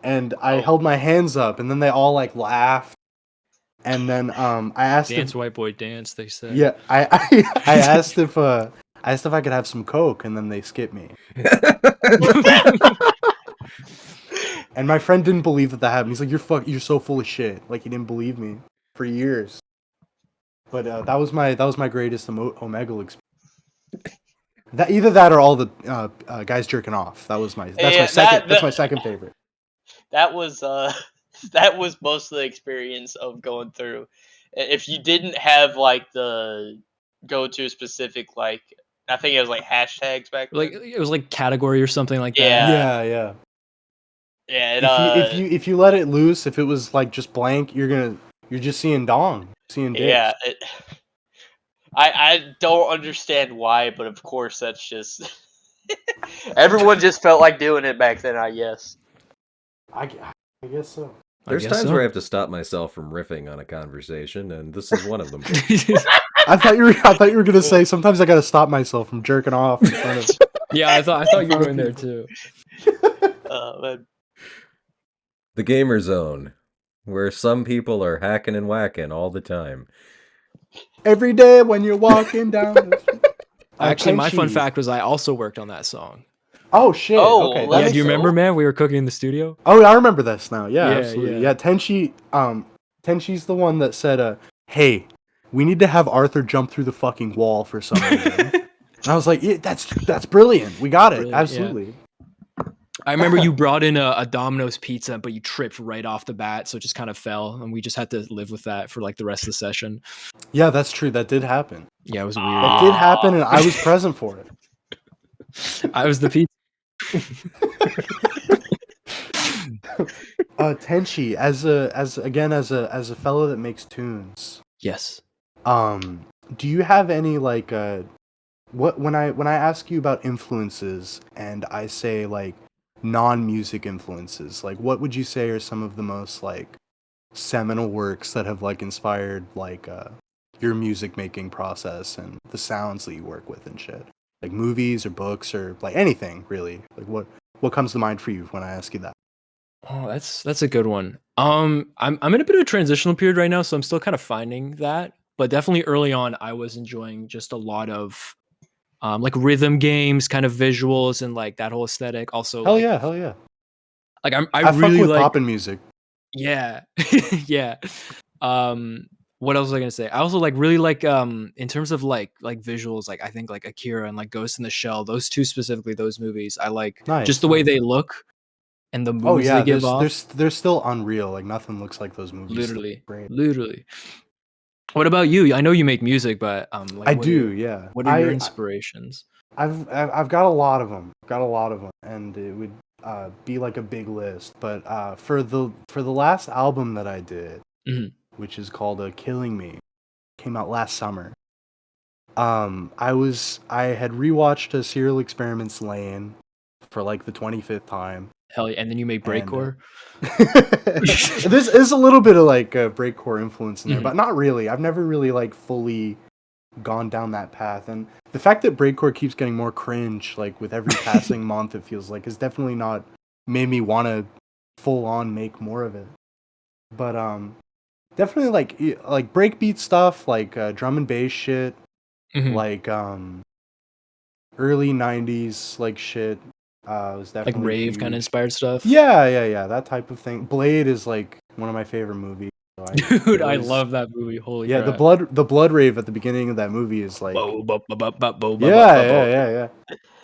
And I Oh. held my hands up, and then they all like laughed. And then I asked Dance, if white boy, dance. They say. yeah, I asked if I could have some coke, and then they skipped me. And my friend didn't believe that happened. He's like, you're so full of shit." Like he didn't believe me for years. But that was my greatest Omegle experience. That either that or all the guys jerking off. That's my Yeah, second favorite. that was that was most of the experience of going through. If you didn't have like the go to specific, like I think it was like hashtags back Like then. it was like category or something like that. Yeah. Yeah. Yeah, If you let it loose, if it was like just blank, you're just seeing seeing dicks. yeah. I don't understand why, but of course that's just everyone just felt like doing it back then. I guess. I guess so. There's guess times so. where I have to stop myself from riffing on a conversation, and this is one of them. I thought you were gonna say sometimes I gotta stop myself from jerking off in front of. Yeah, I thought you were going there too. Man. The gamer zone, where some people are hacking and whacking all the time. Every day when you're walking down the street. Actually, my fun Tenchi. fact was I also worked on that song. Oh shit. Oh, Okay. well, that Yeah, that's do you makes- remember, so- man? We were cooking in the studio. Oh, I remember this now. Yeah, Yeah, absolutely. yeah. Yeah, Tenshi's the one that said, "Hey, we need to have Arthur jump through the fucking wall for some reason." And I was like, "Yeah, that's brilliant. We got it. Brilliant, yeah. Absolutely." I remember you brought in a Domino's pizza, but you tripped right off the bat, so it just kind of fell, and we just had to live with that for like the rest of the session. Yeah, that's true. That did happen. Yeah, it was weird. That Ah. did happen, and I was present for it. I was the pizza. Tenchi, as a fellow that makes tunes, Yes. do you have any like when I ask you about influences and I say like non-music influences, like what would you say are some of the most like seminal works that have like inspired like your music making process and the sounds that you work with and shit? Like movies or books or like anything really. Like what comes to mind for you when I ask you that? Oh, that's a good one. I'm in a bit of a transitional period right now, so I'm still kind of finding that. But definitely early on, I was enjoying just a lot of like rhythm games, kind of visuals, and like that whole aesthetic. Also, Hell yeah, hell yeah. I I fuck really with like poppin' music. yeah, yeah. What else was I gonna say? I also like really like in terms of like visuals, like I think like Akira and like Ghost in the Shell, those two specifically, those movies, I like just Nice, the way nice. they look and the Oh moods they yeah, give off. they're still unreal. Like nothing looks like those movies. Still Literally, great. literally. What about you? I know you make music, but like I do, yeah. what are your inspirations? I've got a lot of them. Got a lot of them, and it would be like a big list. But for the last album that I did, Mhm. which is called "Killing Me," came out last summer. I had rewatched Serial Experiments Lane for like the 25th time, Hell yeah! And then you make and breakcore. there's is a little bit of like breakcore influence in there, Mhm. but not really. I've never really like fully gone down that path, and the fact that breakcore keeps getting more cringe like with every passing month, it feels like, is definitely not made me want to full on make more of it. But definitely like breakbeat stuff, like drum and bass shit, Mhm. like early 90s like shit was Like definitely rave kind of huge. inspired stuff. Yeah, that type of thing. Blade is like one of my favorite movies, so Dude, I always, love that movie. Holy yeah, crap! the blood rave at the beginning of that movie is like, Bo, bo, bo, bo, bo, bo, bo, bo, bo. yeah.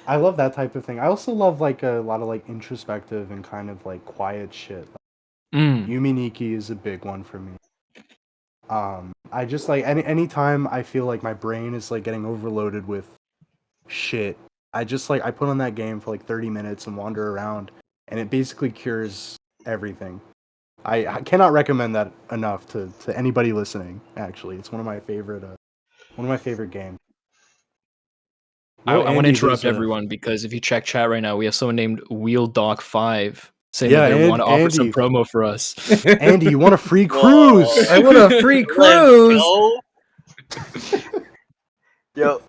I love that type of thing. I also love like a lot of like introspective and kind of like quiet shit. Mm. Yumi Nikki is a big one for me. I just like anytime I feel like my brain is like getting overloaded with shit, I just like I put on that game for like 30 minutes and wander around, and it basically cures everything. I cannot recommend that enough to anybody listening. Actually, it's one of my favorite games. I Yo, want to Andy, there's interrupt a everyone because if you check chat right now, we have someone named Wheel Dog 5 saying yeah, that they want and to offer some Andy, promo for us. Andy, you want a free cruise? I want a free Let's cruise. go. Yo,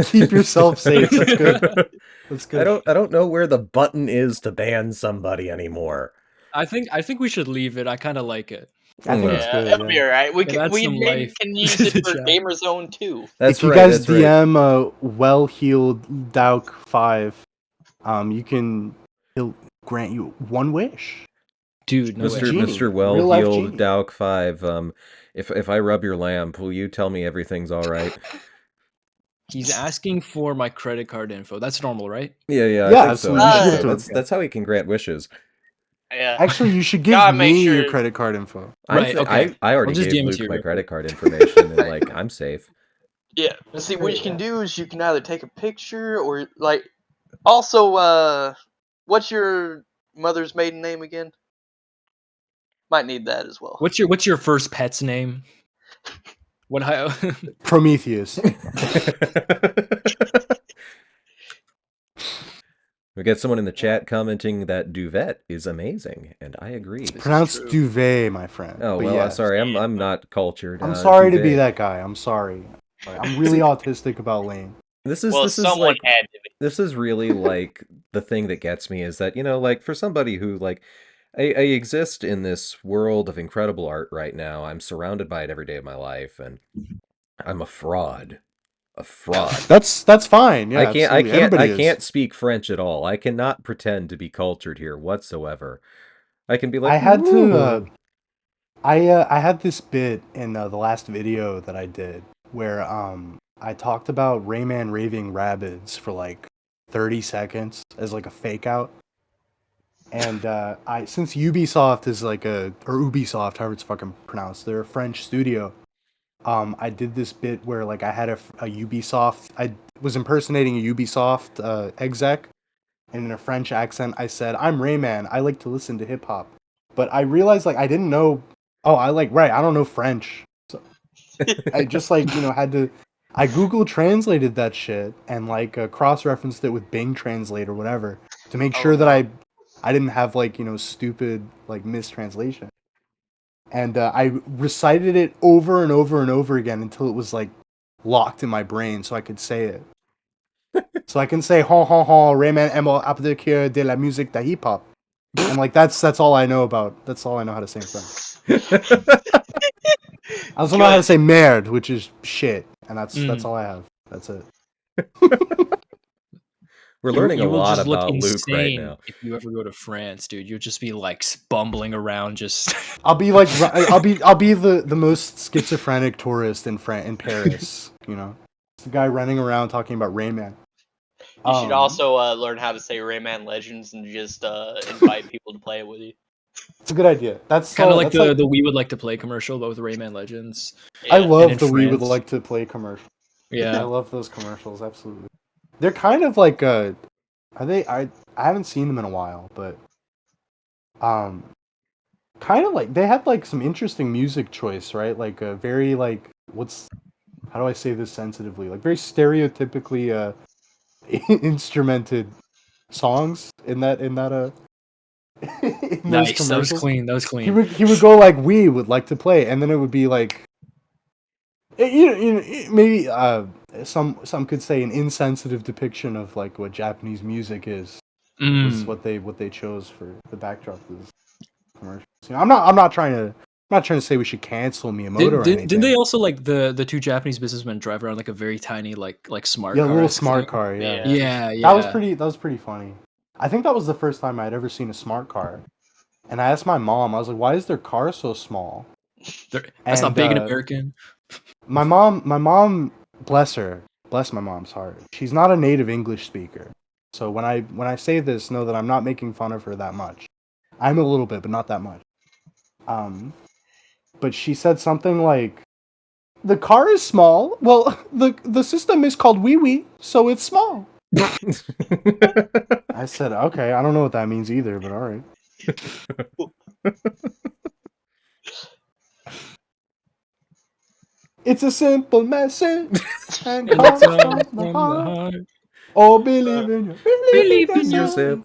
Keep yourself safe. That's good. That's good. I don't know where the button is to ban somebody anymore. I think we should leave it. I kind of like it. I think it's yeah, good. it'll be Yeah. alright. We It can, adds we some maybe life can use to it the for chat. Gamer Zone too. That's If you right. guys That's right. DM well-heeled Dauk5, you can he'll grant you one wish. Dude, no way. Mr. Genie. Mr. Real life Well-heeled genie. Dauk 5, if I rub your lamp, will you tell me everything's all right? He's asking for my credit card info. That's normal, right? Yeah, Yeah, I think so. absolutely. I You think should give so. it to him. That's how he can grant wishes. Yeah. Actually, you should give Gotta make me your sure- credit card info. Right, okay. I I'll already just gave DM it to Luke you my real credit quick. card information, and Right. like I'm safe. Yeah. See, what you can Yeah. do is you can either take a picture or like. Also, what's your mother's maiden name again? Might need that as well. What's your first pet's name? What I Prometheus. We got someone in the chat commenting that Duvet is amazing, and I agree. Pronounced true. duvet, my friend. Oh But well, yeah, sorry, I'm not cultured. I'm sorry to be Duvet. that guy. I'm sorry. I'm really autistic about Lane. This is Well, this is someone like had to be. this is really like the thing that gets me is that, like for somebody who like I exist in this world of incredible art right now. I'm surrounded by it every day of my life, and I'm a fraud. A fraud. That's fine. Yeah, I absolutely. Everybody can't is. speak French at all. I cannot pretend to be cultured here whatsoever. I can be like, I had to. "Ooh." I had this bit in the last video that I did where I talked about Rayman raving rabbits for like 30 seconds as like a fake out. And I since Ubisoft is like or Ubisoft, however it's fucking pronounced, they're a French studio. I did this bit where like I had a Ubisoft. I was impersonating a Ubisoft exec, and in a French accent, I said, "I'm Rayman. I like to listen to hip hop," but I realized like I didn't know. Oh, I don't know French, so I just like had to. I Google translated that shit and like cross referenced it with Bing Translate or whatever to make sure that I didn't have like stupid like mistranslation. And I recited it over and over and over again until it was like locked in my brain, so I could say it. So I can say "Hon hon hon, Rayman aime appliquer de la musique de hip hop," And like that's all I know about. That's all I know how to say in French. I also know how to Good. say merde, which is shit, and that's Mm. all I have. That's it. We're learning a You will lot just look about Luke right insane now. if you ever go to France, dude. You'll just be like bumbling around, just. I'll be like I'll be the most schizophrenic tourist in Paris. You know, it's the guy running around talking about Rain Man. You should also learn how to say Rayman Legends and just invite people to play it with you. It's a good idea. That's Kind of like that's like the We Would Like to Play commercial, but with Rayman Legends. I Yeah. love in the We Would France. Like to Play commercial. I Yeah. love those commercials. Absolutely. They're kind of like are they? I haven't seen them in a while, but um, kind of like they had like some interesting music choice, right? Like a very like how do I say this sensitively? Like very stereotypically instrumented songs in that in those Nice. That was commercials. clean. That was He clean. would go like we would like to play, and then it would be like maybe some could say an insensitive depiction of like what Japanese music is was Mm. what they chose for the backdrop of this commercial. You know, I'm not trying to say we should cancel Miyamoto or Didn't they anything. also like the two Japanese businessmen drive around like a very tiny like smart Yeah, a car? little smart car. Yeah. Yeah, That was yeah. pretty funny. I think that was the first time I'd ever seen a smart car. And I asked my mom, I was like, "Why is their car so small?" That's not And big and American. my mom, bless my mom's heart. She's not a native English speaker. So when I say this, know that I'm not making fun of her that much. I'm a little bit, but not that much. Um, but she said something like, "The car is small. Well, the system is called Wee Wee, so it's small." I said, "Okay, I don't know what that means either, but all right." It's a simple message and And it's comes all from the from the heart. heart. Oh, believe in you, believe Believe in in yourself. Yourself,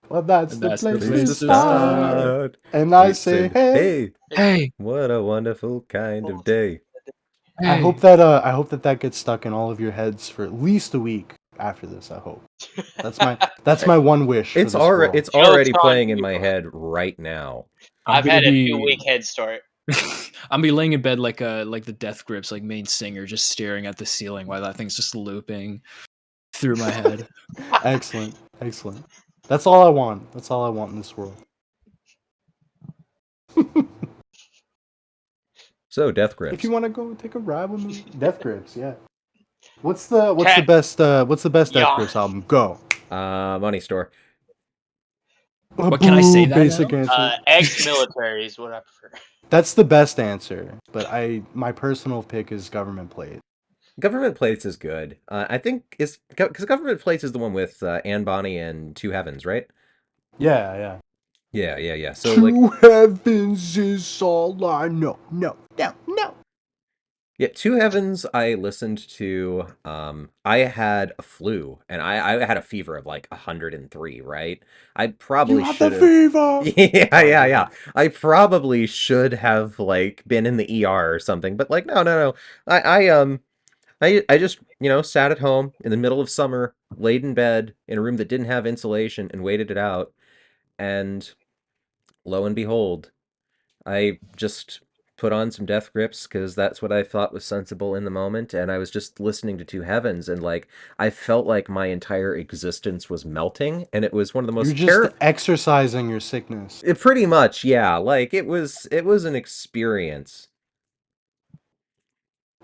Well, that's And the that's the place place to to place to start. start. start. And I We say, said, hey, hey, Hey, what a wonderful kind of day. hey. I hope that gets stuck in all of your heads for at least a week after this. I hope that's my one wish for It's this world. it's Joke's already on playing in you. my head right now. I'm I've gonna had a be 2-week head start. I'm be laying in bed like the Death Grips like main singer, just staring at the ceiling while that thing's just looping through my head. Excellent, excellent. That's all I want. That's all I want in this world. So, Death If you Grips. want to go take a ride with me, Death Grips, yeah. What's the Cat best Death yawn. Grips album? Go. Money store. What can I say Boo, that basic now? answer. Ex-military is what I prefer. That's the best answer, but my personal pick is Government Plate. Government Plates is good. I think is because Government Plates is the one with Anne Bonny and Two Heavens, right? Yeah, yeah. Yeah. So like, Two heavens is all I know. No, no, no. yeah, Two Heavens. I listened to. I had a flu, and I had a fever of like 103. Right? I You probably have the should have. fever. Sorry, go Yeah. ahead. I probably should have like been in the ER or something, but like, no. I just, sat at home in the middle of summer, laid in bed in a room that didn't have insulation and waited it out. And lo and behold, I just put on some Death Grips because that's what I thought was sensible in the moment. And I was just listening to Two Heavens, and like, I felt like my entire existence was melting. And it was one of the You're most just exercising your sickness. pretty much, yeah. Like, it was an experience.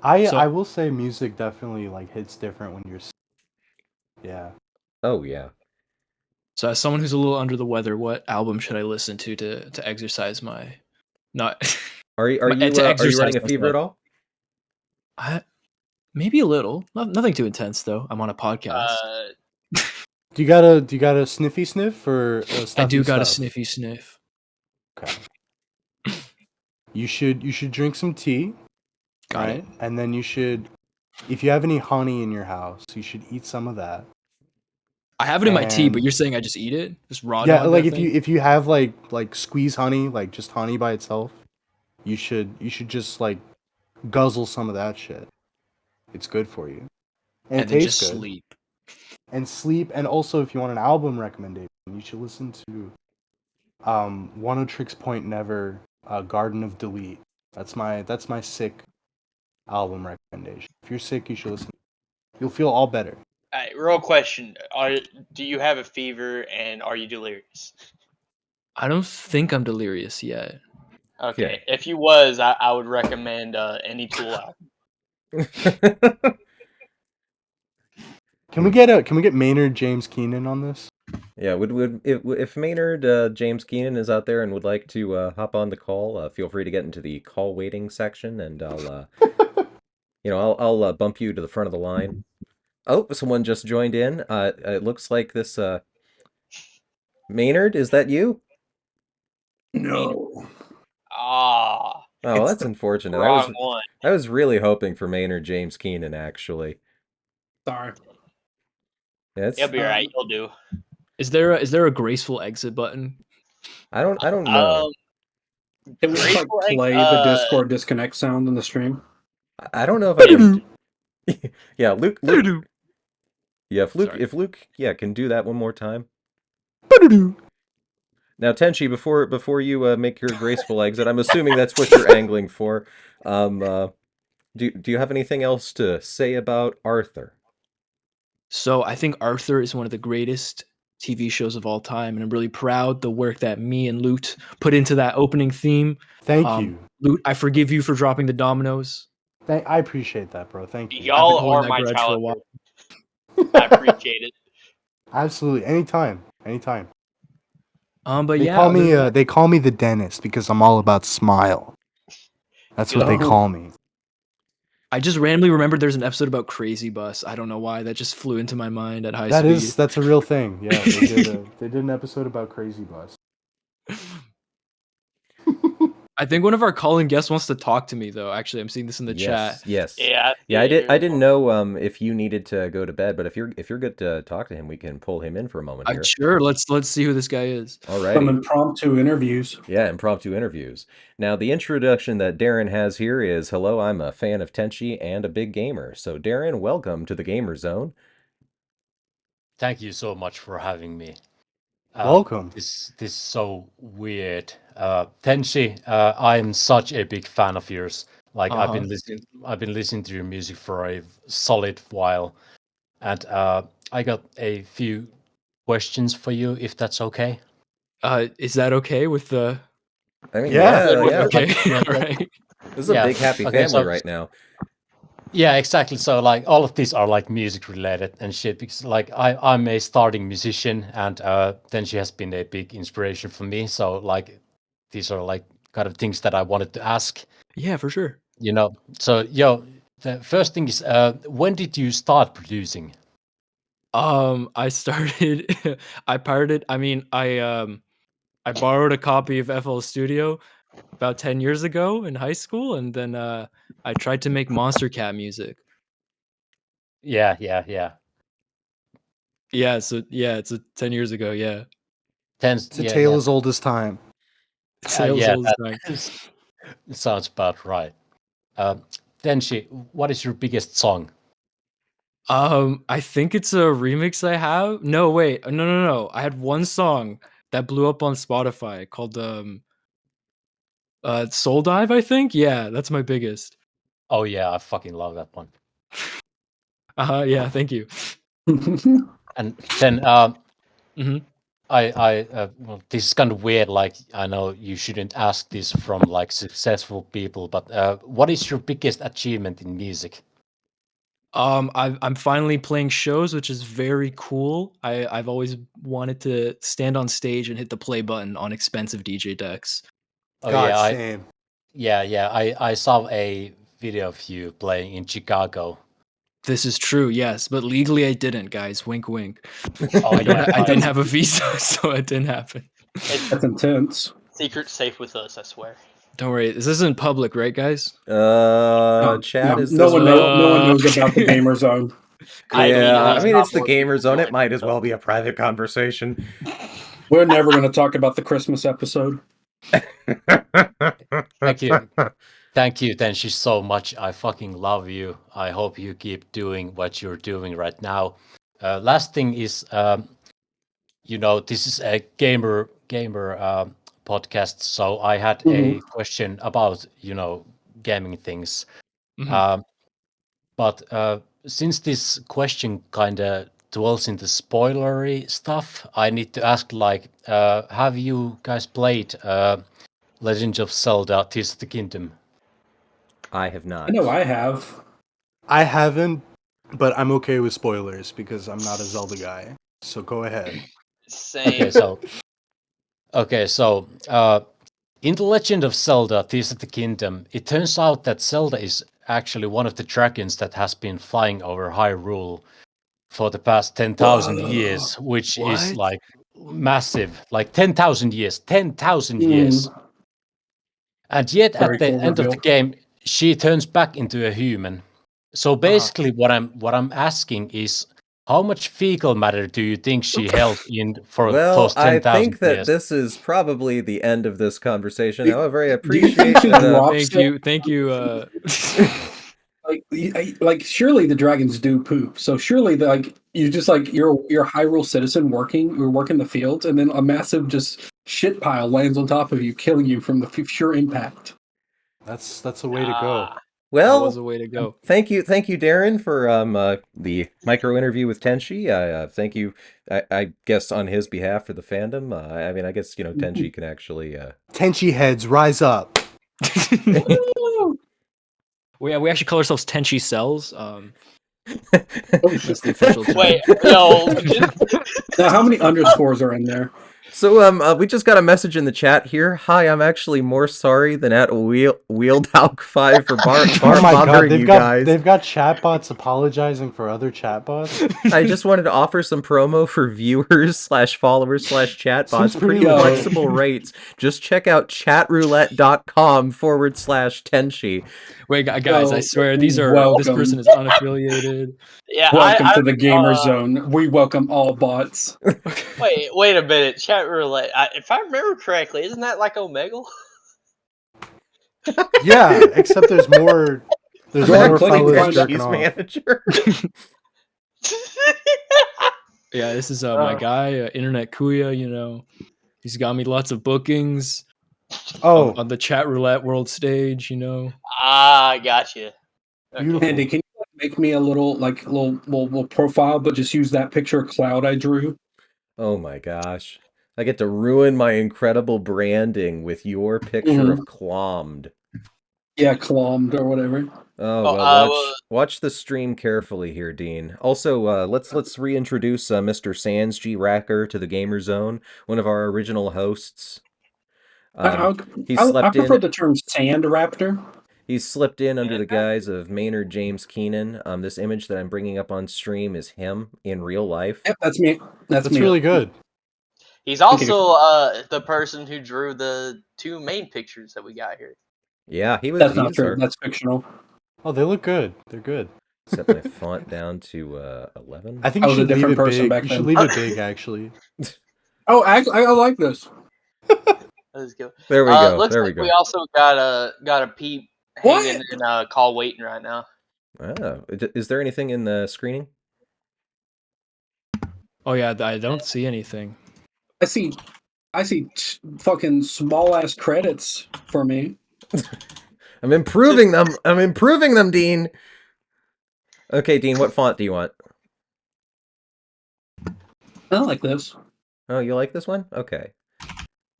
I So will say music definitely like hits different when you're yeah. Oh, yeah. so as someone who's a little under the weather, what album should I listen to exercise my not to Are you exercise running a fever myself? at all? Maybe a little. Nothing too intense though. I'm on a podcast. Uh, Do you got a sniffy sniff or a I stuffy do got a stuff? sniffy sniff. Okay. You should drink some tea, Got it. right? And then you should, if you have any honey in your house, you should eat some of that. I have it in my tea, but And you're saying I just eat it? Just raw yeah, dog like that if you thing? if you have like squeeze honey, like just honey by itself, you should just like guzzle some of that shit. It's good for you. And it And then tastes just good. sleep. And sleep, and also if you want an album recommendation, you should listen to One of Tricks Point Never, Garden of Delete. That's my sick album recommendation. If you're sick, you should listen. You'll feel all better. Alright, real question: do you have a fever and are you delirious? I don't think I'm delirious yet. Okay, if you was, I would recommend any Tool album. Can we get Maynard James Keenan on this? Yeah, if Maynard James Keenan is out there and would like to hop on the call, feel free to get into the call waiting section, and I'll bump you to the front of the line. Oh, someone just joined in. It looks like this Maynard, is that you? No. Ah, Oh, It's that's the unfortunate. wrong one. I was really hoping for Maynard James Keenan, actually. Sorry. Yeah, He'll be right. He'll do. Is there a graceful exit button? I don't know. Can we like Grateful Egg, play the Discord disconnect sound in the stream? I don't know if I can. Yeah, Luke. Yeah, Sorry. if Luke, can do that one more time. Now, Tenchi, before you make your graceful exit, I'm assuming that's what you're angling for. Do you have anything else to say about Arthur? So I think Arthur is one of the greatest TV shows of all time, and I'm really proud the work that me and Loot put into that opening theme. Thank you. Loot, I forgive you for dropping the dominoes. I appreciate that, bro. Thank you. Y'all holding are that my grudge for a while. childhood. I appreciate it. Absolutely. Anytime. But They yeah, call other me than that- they call me the dentist because I'm all about smile. That's what they Oh. call me. I just randomly remembered there's an episode about Crazy Bus. I don't know why that just flew into my mind at high speed. That's a real thing. Yeah, they did an episode about Crazy Bus. I think one of our calling guests wants to talk to me though. Actually, I'm seeing this in the chat. Yes. Yeah. I didn't know if you needed to go to bed, but if you're good to talk to him, we can pull him in for a moment here. Sure, let's see who this guy is. All Some right. impromptu interviews. Yeah, impromptu interviews. Now, the introduction that Darren has here is, hello, I'm a fan of Tenchi and a big gamer. So, Darren, welcome to the Gamer Zone. Thank you so much for having me. Welcome. This is so weird. Tenchi, I'm such a big fan of yours. Like I've been listening to your music for a solid while, and I got a few questions for you, if that's okay. Is that okay with the? I mean, Yeah. Okay, Yeah. all right. This is a Yeah, big happy okay, family so- right now. Yeah, exactly. So like all of these are like music related and shit because like I'm a starting musician and then she has been a big inspiration for me. So like these are like kind of things that I wanted to ask, Yeah, for sure. you know. So the first thing is when did you start producing? I started. I pirated. I mean, I borrowed a copy of FL Studio about 10 years ago in high school, and then I tried to make Monster Cat music. Yeah. Yeah, so yeah, it's 10 years ago. Yeah, It's a tale as old as time. Sales yeah, all the that time. sounds about right. Tenchi, what is your biggest song? I think it's a remix I have. No, wait, no. I had one song that blew up on Spotify called Soul Dive. I think. Yeah, that's my biggest. Oh yeah, I fucking love that one. Yeah, thank you. And then Mhm. well, this is kind of weird. Like, I know you shouldn't ask this from like successful people, but what is your biggest achievement in music? I'm finally playing shows, which is very cool. I've always wanted to stand on stage and hit the play button on expensive DJ decks. Oh God, yeah, same. I saw a video of you playing in Chicago. This is true, yes, but legally I didn't, guys. Wink, wink. Oh yeah, I didn't have a visa, so it didn't happen. It's That's intense. secret safe with us, I swear. Don't worry, this isn't public, right, guys? Chad is no this one one? no one knows about the okay. gamer zone. I mean, Yeah, I it's mean, not it's the more Gamer people Zone. It join, might as so- well be a private conversation. We're never going to talk about the Christmas episode. thank you, Tenchi, so much. I fucking love you. I hope you keep doing what you're doing right now. Last thing is, this is a gamer gamer podcast, so I had Mhm. a question about gaming things. Mhm. But since this question kind of dwells in the spoilery stuff, I need to ask, like, have you guys played Legend of Zelda: Tears of the Kingdom? I have I not. know I have. I haven't, but I'm okay with spoilers because I'm not a Zelda guy. So go ahead. Same. Okay, so in The Legend of Zelda: Tears of the Kingdom, it turns out that Zelda is actually one of the dragons that has been flying over Hyrule for the past 10,000 Whoa. years, which is What? like massive, like 10,000 years, 10,000 years. Mm. And yet Very at the cool end of the reveal. game, she turns back into a human. So basically what I'm asking is, how much fecal matter do you think she held in for Well, those I 10,000 think that years? this is probably the end of this conversation. Do- However, I Do you think appreciate she that. drops Thank it? you. Like surely the dragons do poop. So surely you just like you're a Hyrule citizen you're working the fields, and then a massive just shit pile lands on top of you, killing you from the pure impact. That's a way to go. That Well, was the way to go. thank you, Darren, for the micro interview with Tenchi. Thank you, I guess on his behalf for the fandom. I mean, I guess Tenchi can actually. Tenchi heads, rise up. we actually call ourselves Tenchi Cells. Oh, That's the official term. Wait, yo, now how many underscores are in there? So we just got a message in the chat here. Hi, I'm actually more sorry than at Wheeldhawk5 for Oh my god, bothering you guys. they've got chatbots apologizing for other chatbots. I just wanted to offer some promo for viewers / followers / Seems chatbots. pretty Pretty legit. flexible rates. Just check out chatroulette.com /Tenchi. Wait, guys, I swear these are. This Welcome. person is unaffiliated. yeah, Welcome I to the gamer zone. We welcome all bots. wait a minute, chat roulette. If I remember correctly, isn't that like Omegle? Yeah, except there's more. There's Go ahead, more click and fellas find out. jerking Tenchi's off. manager. Yeah, this is my guy, Internet Kuya. He's got me lots of bookings Oh, on the chat roulette world stage. I got you. beautiful. Andy, can you make me a little little profile, but just use that picture of Cloud I drew? Oh my gosh. I get to ruin my incredible branding with your picture of Clommed. Yeah, Clommed or whatever. Oh Oh, well, watch the stream carefully here, Dean. Also, let's reintroduce Mr. Sans G Racker to the Gamer Zone, one of our original hosts. He I slept prefer in. the term Sand Raptor. He's slipped in under the guise of Maynard James Keenan. This image that I'm bringing up on stream is him in real life. Yep, that's me. That's me. really good. he's also the person who drew the two main pictures that we got here. Yeah, he was. That's not he's true. our- That's fictional. Oh, they look good. They're good. Set my font down to 11. I think I you was a should leave different it person big. back You then. should leave it big, actually. Oh, I like this. Let's go. There we go. Looks There like we go. we also got a peep What? hanging in a call waiting right now. Oh, is there anything in the screening? Oh yeah, I don't see anything. I see fucking small ass credits for me. I'm improving them, Dean. Okay, Dean, what font do you want? I like this. Oh, you like this one? Okay.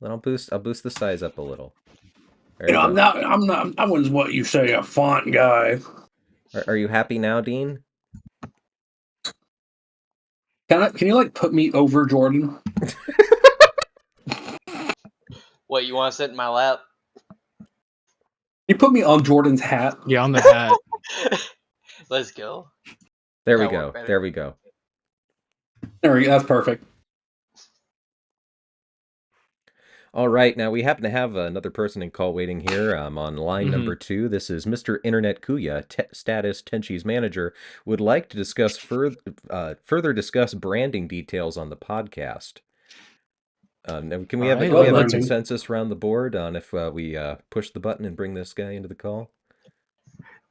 Then I'll boost the size up a little. There You know, you go. I'm not. I was what you say a font guy. Are you happy now, Dean? Can you like put me over Jordan? What, you want to sit in my lap? You put me on Jordan's hat. Yeah, on the hat. Let's go. There we That go. worked better. There we go. There we go. That's perfect. All right, now we happen to have another person in call waiting here. On line number 2. This is Mr. Internet Kuya, status Tenchi's manager. Would like to discuss further discuss branding details on the podcast. Now can we have Alright, a let's- consensus around the board on if we push the button and bring this guy into the call?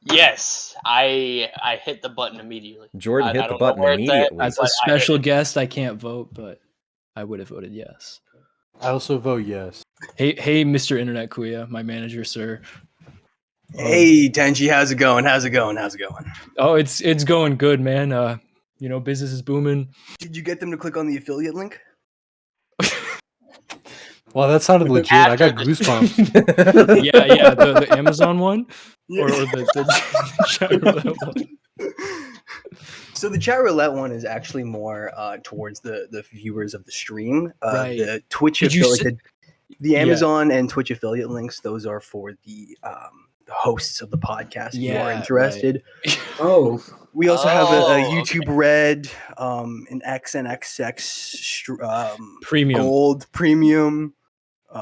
Yes, I hit the button immediately. Jordan I hit the don't know button where it's at, immediately. As but a I hit special it. guest, I can't vote, but I would have voted yes. I also vote yes. Hey, Mr. Internet Kuya, my manager, sir. Hey, Tenchi, how's it going? How's it going? Oh, it's going good, man. Business is booming. Did you get them to click on the affiliate link? Well, that sounded legit. I got goosebumps. Yeah, the Amazon one, or the chat roulette one. So the chat roulette one is actually more towards the viewers of the stream. Right. The Twitch Did you affiliate, the Amazon and Twitch affiliate links, those are for the hosts of the podcast. If you are Yeah, interested. Oh, We also have a Oh, YouTube Red, an XNXX Premium. Gold Premium.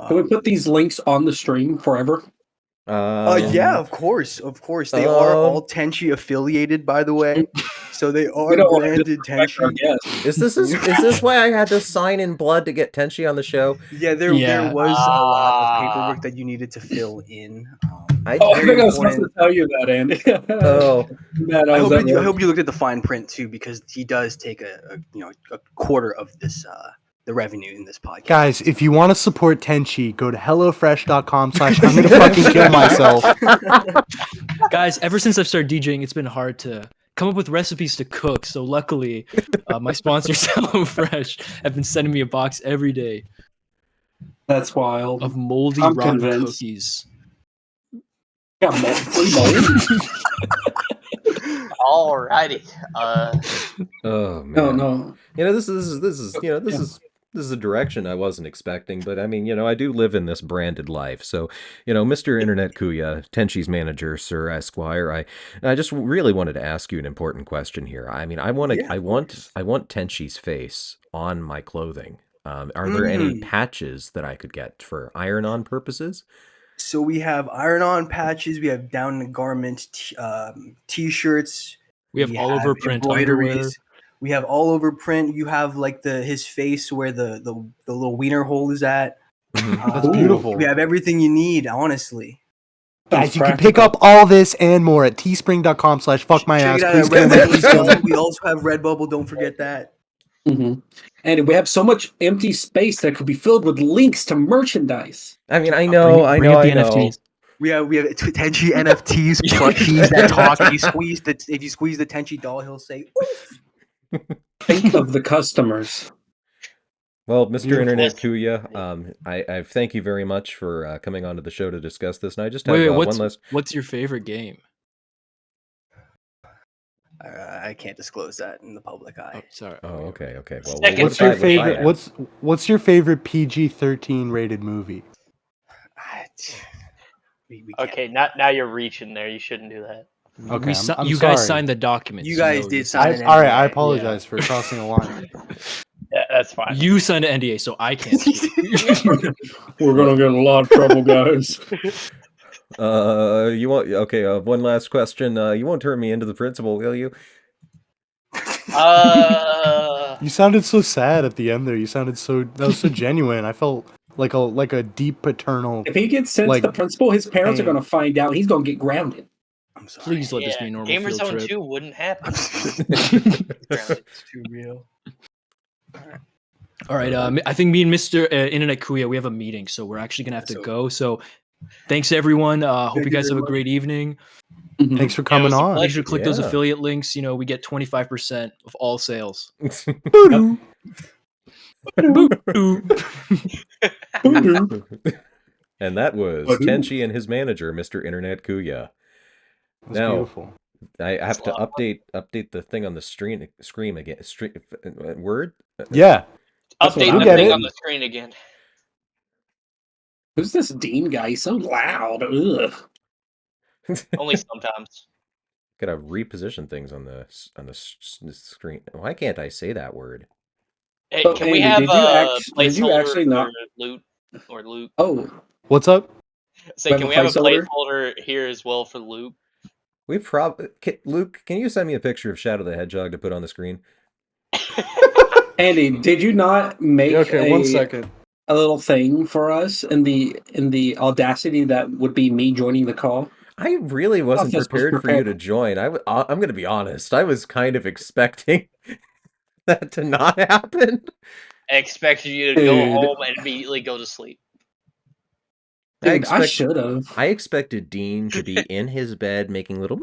can we put these links on the stream forever? Yeah, of course. They are all Tenchi affiliated, by the way. So they are We don't want to branded disrespect our Tenchi. guests. Is this why I had to sign in blood to get Tenchi on the show? Yeah, there Yeah. was a lot of paperwork that you needed to fill in. I Oh, I very think I was supposed important. to tell you that, Andy. Oh, Man, I was hope, that you, I wrong? hope you looked at the fine print too, because he does take a quarter of this the revenue in this podcast. Guys, if you want to support Tenchi, go to hellofresh.com/I'm gonna fucking kill myself. Guys, ever since I've started DJing, it's been hard to come up with recipes to cook. So luckily, my sponsors, HelloFresh, have been sending me a box every day That's wild. of moldy I'm rotten convinced. cookies. Yeah, free mold? alrighty. oh man. No. This is a direction I wasn't expecting, but I mean, I do live in this branded life. So, Mr. Internet Kuya, Tenchi's manager, Sir Esquire, I just really wanted to ask you an important question here. I mean, I want Tenchi's face on my clothing. Are there any patches that I could get for iron-on purposes? So we have iron-on patches. We have down the garment t-shirts. We have all over print underwear. We have all over print. You have like his face where the little wiener hole is at. That's beautiful. We have everything you need, honestly. Guys, you can pick up all this and more at teespring.com/fuckmyass. Check it out Please at kill me. Please kill me. Redbubble. We also have Redbubble. Don't forget that. Mm-hmm. And we have so much empty space that could be filled with links to merchandise. I mean, I Bring know. up the NFTs. We have Tenchi NFTs, plushies that talk. If you squeeze the Tenchi doll, he'll say, "Oof." Think of the customers. Well, Mr. Beautiful. Internet Kuya, I thank you very much for coming onto the show to discuss this. And I just have Wait, one last. what's your favorite game? I can't disclose that in the public eye. Oh, sorry. Oh, okay. Well, Second What's your Let's favorite? What's your favorite PG-13 rated movie? We can't. Okay, now you're reaching there. You shouldn't do that. Okay, I'm you guys sorry. signed the documents. You guys know did you sign signed- an All right, I NDA. apologize for crossing a line. Yeah, that's fine. You signed an NDA, so I can't. speak. We're gonna get in a lot of trouble, guys. You won't. Okay. One last question. You won't turn me into the principal, will you? You sounded so sad at the end there. That was so genuine. I felt like a deep paternal. If he gets sent Like, to the principal, his parents are pain. gonna find out. He's gonna get grounded. I'm sorry. Please let this be a normal Gamer field Zone trip. 2 wouldn't happen. It's too real. All right. I think me and Mr. Internet Kuya, we have a meeting, so we're actually gonna have to So- go. So, thanks everyone. Hope Thank you you guys have very a much. great evening. Thanks for coming was a on. Make sure to click those Yeah. affiliate links. We get 25% of all sales. Boo-doo. And that was But who? Tenchi and his manager, Mr. Internet Kuya. That's Now- beautiful. I have to update the thing on the screen again. Word? Yeah. That's what Update I the get thing it. on the screen again. Who's this Dean guy? He's so loud. Ugh. Only sometimes. Gotta reposition things on the screen. Why can't I say that word? Hey, But can we Andy, have did you a did you placeholder actually not? for loot or loot? Oh, What's up? Say, have can a we have a placeholder? placeholder here as well for loot? We probably Luke. Can you send me a picture of Shadow the Hedgehog to put on the screen? Andy, did you not make One second. a little thing for us in the audacity that would be me joining the call? I really wasn't this was prepared for you prepared. to join. I'm going to be honest. I was kind of expecting that to not happen. expected you to go Dude. home and immediately go to sleep. Dude, I should have. I expected Dean to be in his bed making little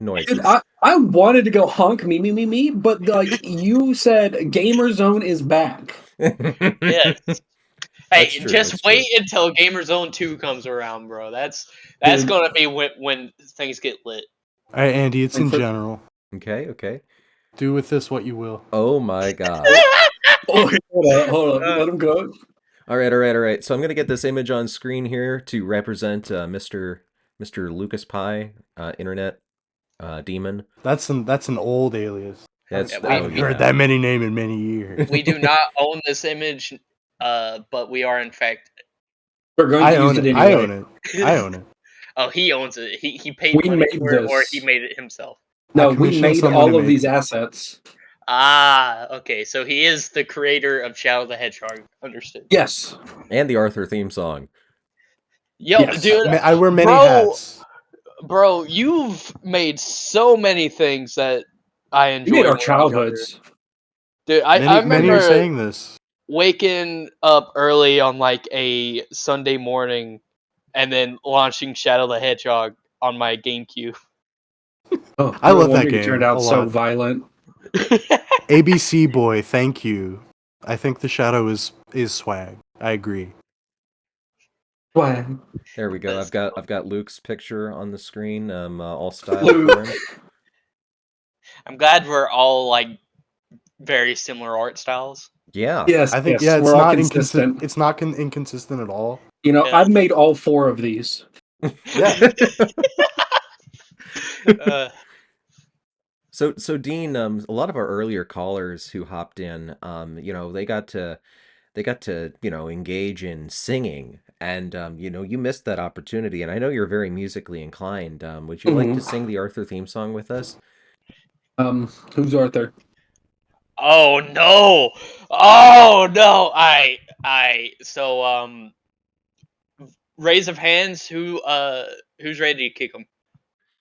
noises. Dude, I wanted to go honk me, but like you said, Gamer Zone is back. Yes. Hey, That's true, just that's wait true. until Gamer Zone 2 comes around, bro. That's Dude. gonna be when things get lit. All right, Andy, it's And in for- general. Okay. Do with this what you will. Oh my god. Oh, hold up. Let him go. All right. So I'm gonna get this image on screen here to represent Mr. Lucas Pie, internet demon. That's an old alias. That's Yeah, I haven't we- heard that many name in many years. We do not own this image, but we are in fact. We're going I to own use it. it I anyway. own it. I own it. Oh, he owns it. He paid We money made for it, or this. he made it himself. No, I we commissioned made someone all to of make these it. assets. Ah, okay. So he is the creator of Shadow the Hedgehog. Understood. Yes. And the Arthur theme song. Yo, Yes. dude, I wear many bro, hats. bro, you've made so many things that I We enjoyed. made our when I was younger. childhoods. Dude, I Many are remember saying this. waking up early on like a Sunday morning and then launching Shadow the Hedgehog on my GameCube. Oh, I no love that wonder you game turned out a so lot. violent. ABC boy, thank you. I think the shadow is swag. I agree. Swag. There we go. Let's I've got Luke's picture on the screen. All styled Luke. for him. I'm glad we're all like very similar art styles. Yeah. Yes, I think yes, it's we're all not consistent. inconsistent. It's not inconsistent at all. You know, Yeah. I've made all 4 of these. Yeah. Uh, So Dean, a lot of our earlier callers who hopped in, they got to engage in singing, and you missed that opportunity. And I know you're very musically inclined. Would you like to sing the Arthur theme song with us? Who's Arthur? oh no! Oh no! So raise of hands. Who's ready to kick him?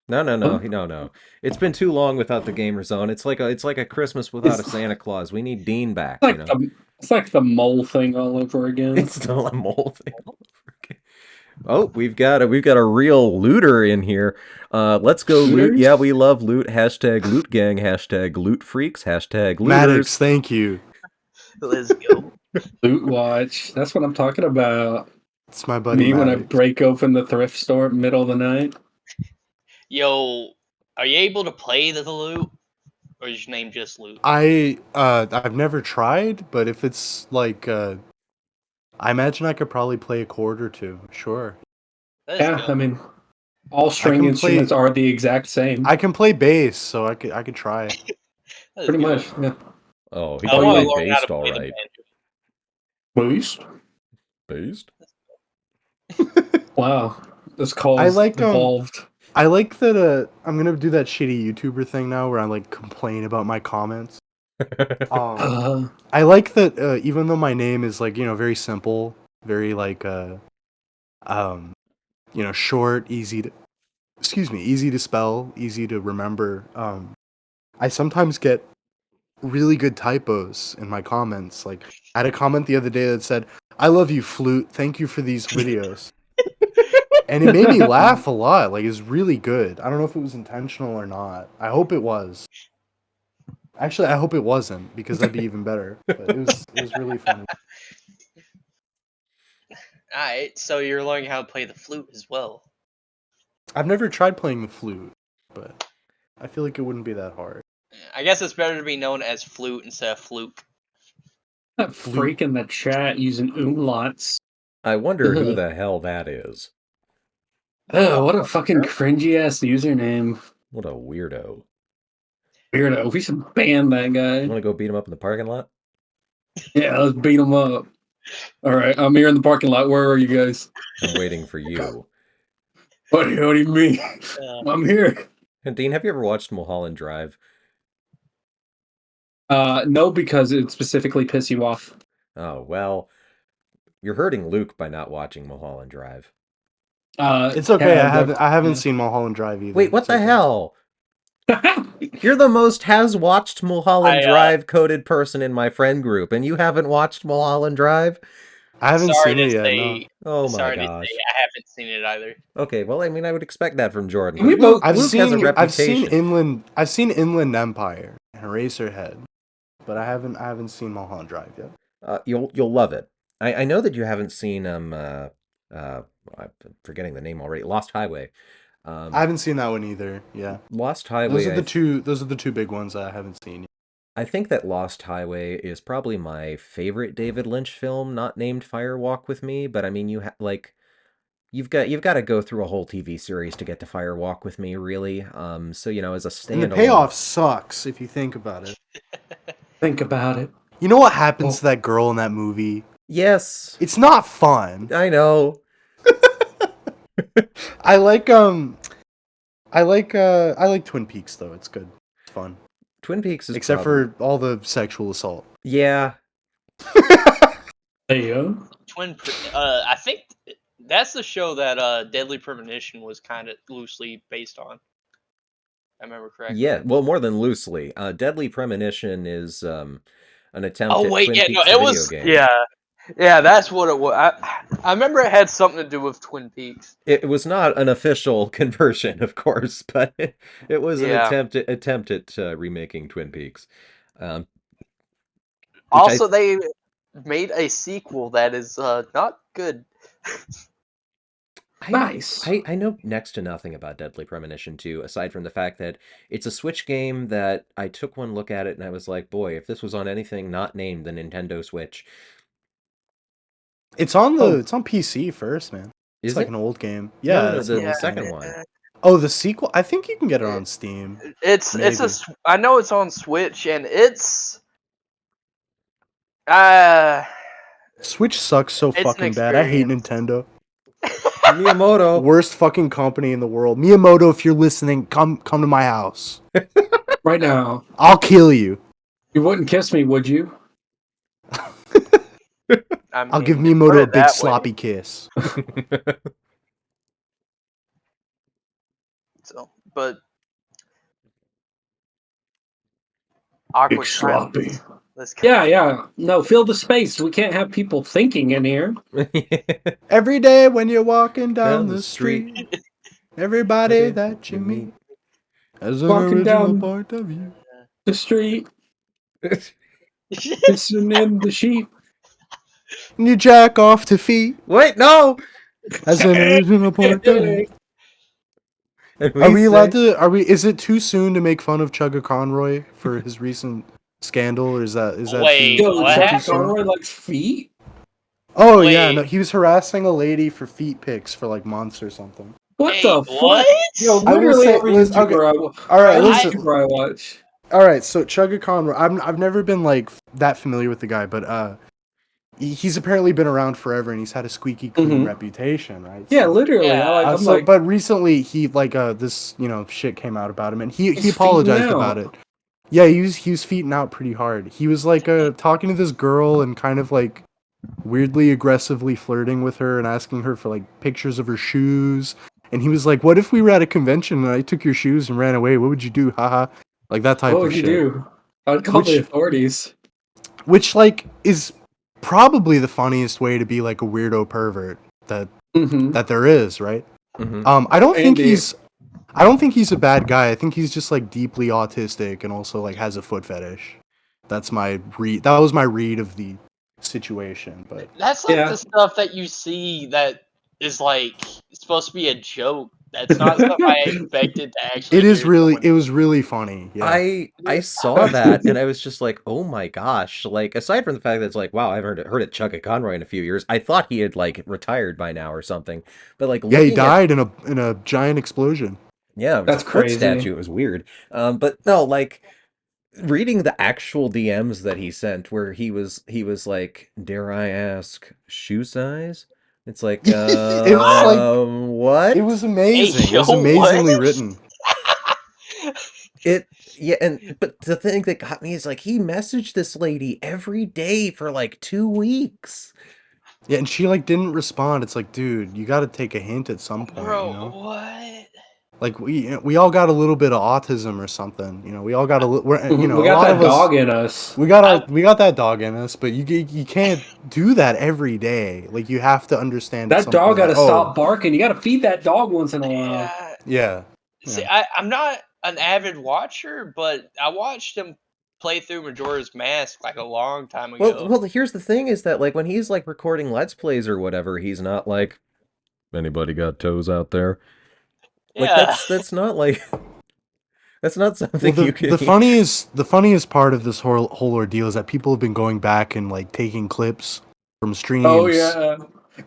No. It's been too long without the Gamer Zone. It's like a Christmas without a Santa Claus. We need Dean back. It's like the mole thing all over again. It's still a mole thing all over again. Oh, we've got a real looter in here. Let's go loot. Looters? Yeah, we love loot. Hashtag loot gang. Hashtag loot freaks. Hashtag Maddox, looters. thank you. Let's go. Loot watch. That's what I'm talking about. It's my buddy Me when I Maddox. break open the thrift store middle of the night. Yo, are you able to play the loot, or is your name just Loot? I've never tried, but if it's like I imagine I could probably play a chord or two. Sure. Let's Yeah, go. I mean, all string can instruments are the exact same. I can play bass, so I could try. Let's Pretty go. much. Yeah. Oh, he I can want play to learn how based to all play the right. banjo. Moose? Based? Wow. This call I is like, evolved. I like that. I'm gonna do that shitty YouTuber thing now, where I like complain about my comments. I like that even though my name is like very simple, very like short, easy to spell, easy to remember. I sometimes get really good typos in my comments. Like I had a comment the other day that said, "I love you, Flute. Thank you for these videos." And it made me laugh a lot. Like it's really good. I don't know if it was intentional or not. I hope it was. Actually, I hope it wasn't, because that'd be even better. But it was really funny. Alright, so you're learning how to play the flute as well. I've never tried playing the flute, but I feel like it wouldn't be that hard. I guess it's better to be known as flute instead of fluke. That freak in the chat using umlauts. I wonder who Ugh. the hell that is. Oh, what a fucking cringy ass username. What a weirdo. Weirdo. We should ban that guy. You want to go beat him up in the parking lot? Yeah, let's beat him up. Alright, I'm here in the parking lot. Where are you guys? I'm waiting for you. What do you mean? I'm here. And Dean, have you ever watched Mulholland Drive? No, because it specifically piss you off. Oh, well, you're hurting Luke by not watching Mulholland Drive. It's okay. yeah, I haven't seen Mulholland Drive either. Wait, what It's the okay. hell? You're the most has watched Mulholland I Drive coded person in my friend group, and you haven't watched Mulholland Drive? I haven't sorry seen to it yet. No, say, Oh my sorry to say, gosh. I haven't seen it either. Okay, well, I mean, I would expect that from Jordan. Can we 'Cause Luke, both- Luke has a reputation. I've seen Inland Empire and Eraserhead, but I haven't seen Mulholland Drive yet. You'll love it. I know that you haven't seen I'm forgetting the name already. Lost Highway. I haven't seen that one either. Yeah, Lost Highway. Those are the two big ones that I haven't seen yet. I think that Lost Highway is probably my favorite David Lynch film, not named Fire Walk with Me, but I mean you've got to go through a whole TV series to get to Fire Walk with Me, really. So as a And the standalone, payoff sucks if you think about it. Think about it. You know what happens Well- to that girl in that movie? yes, It's not fun. I know. I like Twin Peaks though. It's good. It's fun. Twin Peaks is Except for all the sexual assault. yeah. There you go. I think that's the show that Deadly Premonition was kind of loosely based on. I remember correctly. Yeah, well, more than loosely. Deadly Premonition is an attempt Oh at wait, Twin yeah, Peaks no, the it video was game. yeah, that's what it was. I remember it had something to do with Twin Peaks. It was not an official conversion, of course, but it was an Yeah. attempt at remaking Twin Peaks. Um, which Also, they made a sequel that is not good. Nice. I know next to nothing about Deadly Premonition 2, aside from the fact that it's a Switch game that I took one look at it and I was like, boy, if this was on anything not named the Nintendo Switch. It's on PC first, man. It's Is like it? an old game. No, Yeah, no, it's the an old second game. one. Oh, the sequel? I think you can get it on Steam. It's Maybe. I know it's on Switch and it's Switch sucks so It's an fucking bad. I hate experience. Nintendo. Miyamoto. Worst fucking company in the world. Miyamoto, if you're listening, come to my house. Right now. I'll kill you. You wouldn't kiss me, would you? I'll give mean, Miyamoto put a it big that way. sloppy kiss. So, but awkward Big sloppy. silence. Let's go. Yeah. No, fill the space. We can't have people thinking in here. Every day when you're walking down the street, everybody that you meet has an Walking original down- point of view. The street, pissing in the sheep. And you jack off to feet Wait, no! as an original point of view. And Are we allowed say- to? Is it too soon to make fun of Chugga Conroy for his recent scandal, or is that Wait, too, Yo, what is that too Chuck happened? soon? Conroy likes feet? Oh yeah, Wait. no, he was harassing a lady for feet pics for like months or something. What Hey, the fuck? what? Yo, I will literally say- every listen, okay, YouTuber All right, every listen. YouTuber I watch. All right, so Chugga Conroy, I've never been like that familiar with the guy, but he's apparently been around forever and he's had a squeaky clean Mhm. reputation, right? Yeah, So- literally. Yeah. I'm like, but recently he this shit came out about him and he He's apologized feeding about out. it. Yeah, he was feeding out pretty hard. He was like talking to this girl and kind of like weirdly aggressively flirting with her and asking her for like pictures of her shoes. And he was like, "What if we were at a convention and I took your shoes and ran away? What would you do? Haha." Like that type what of would you shit. do? I'd call the Which- authorities. Which like is probably the funniest way to be like a weirdo pervert that Mm-hmm. there is, right? Mhm. I don't think Andy. I don't think he's a bad guy. I think he's just like deeply autistic and also like has a foot fetish. That's my read. That was my read of the situation. But That's like Yeah. the stuff that you see that is like supposed to be a joke. That's not stuff I expected to actually. it is hear really someone- it was really funny. Yeah. I saw that and I was just like, oh my gosh! Like, aside from the fact that it's like, wow, I haven't heard of Chugga Conroy in a few years. I thought he had like retired by now or something. But like, Yeah, he looking at- died in a giant explosion. Yeah, it was That's a foot crazy. statue. It was weird. But no, like reading the actual DMs that he sent, where he was like, dare I ask, shoe size? It's like, It was like- what? It was amazing. It was yo, amazingly what? written. But the thing that got me is like he messaged this lady every day for like 2 weeks. Yeah, and she like didn't respond. It's like, dude, you got to take a hint at some point. Bro, You know? what? Like we all got a little bit of autism or something. You know, we all got you know, We a got lot that of us. dog in us. We got that dog in us, but you can't do that every day. Like you have to understand at That some dog point. got Like, to oh, stop barking. You got to feed that dog once in a while. Yeah. yeah, See, yeah. I'm not an avid watcher, but I watched him play through Majora's Mask like a long time ago. Well, here's the thing is that like when he's like recording Let's Plays or whatever, he's not like anybody got toes out there. Like Yeah. that's not like that's not Well, something you can. the funniest part of this whole ordeal is that people have been going back and like taking clips from streams. Oh yeah.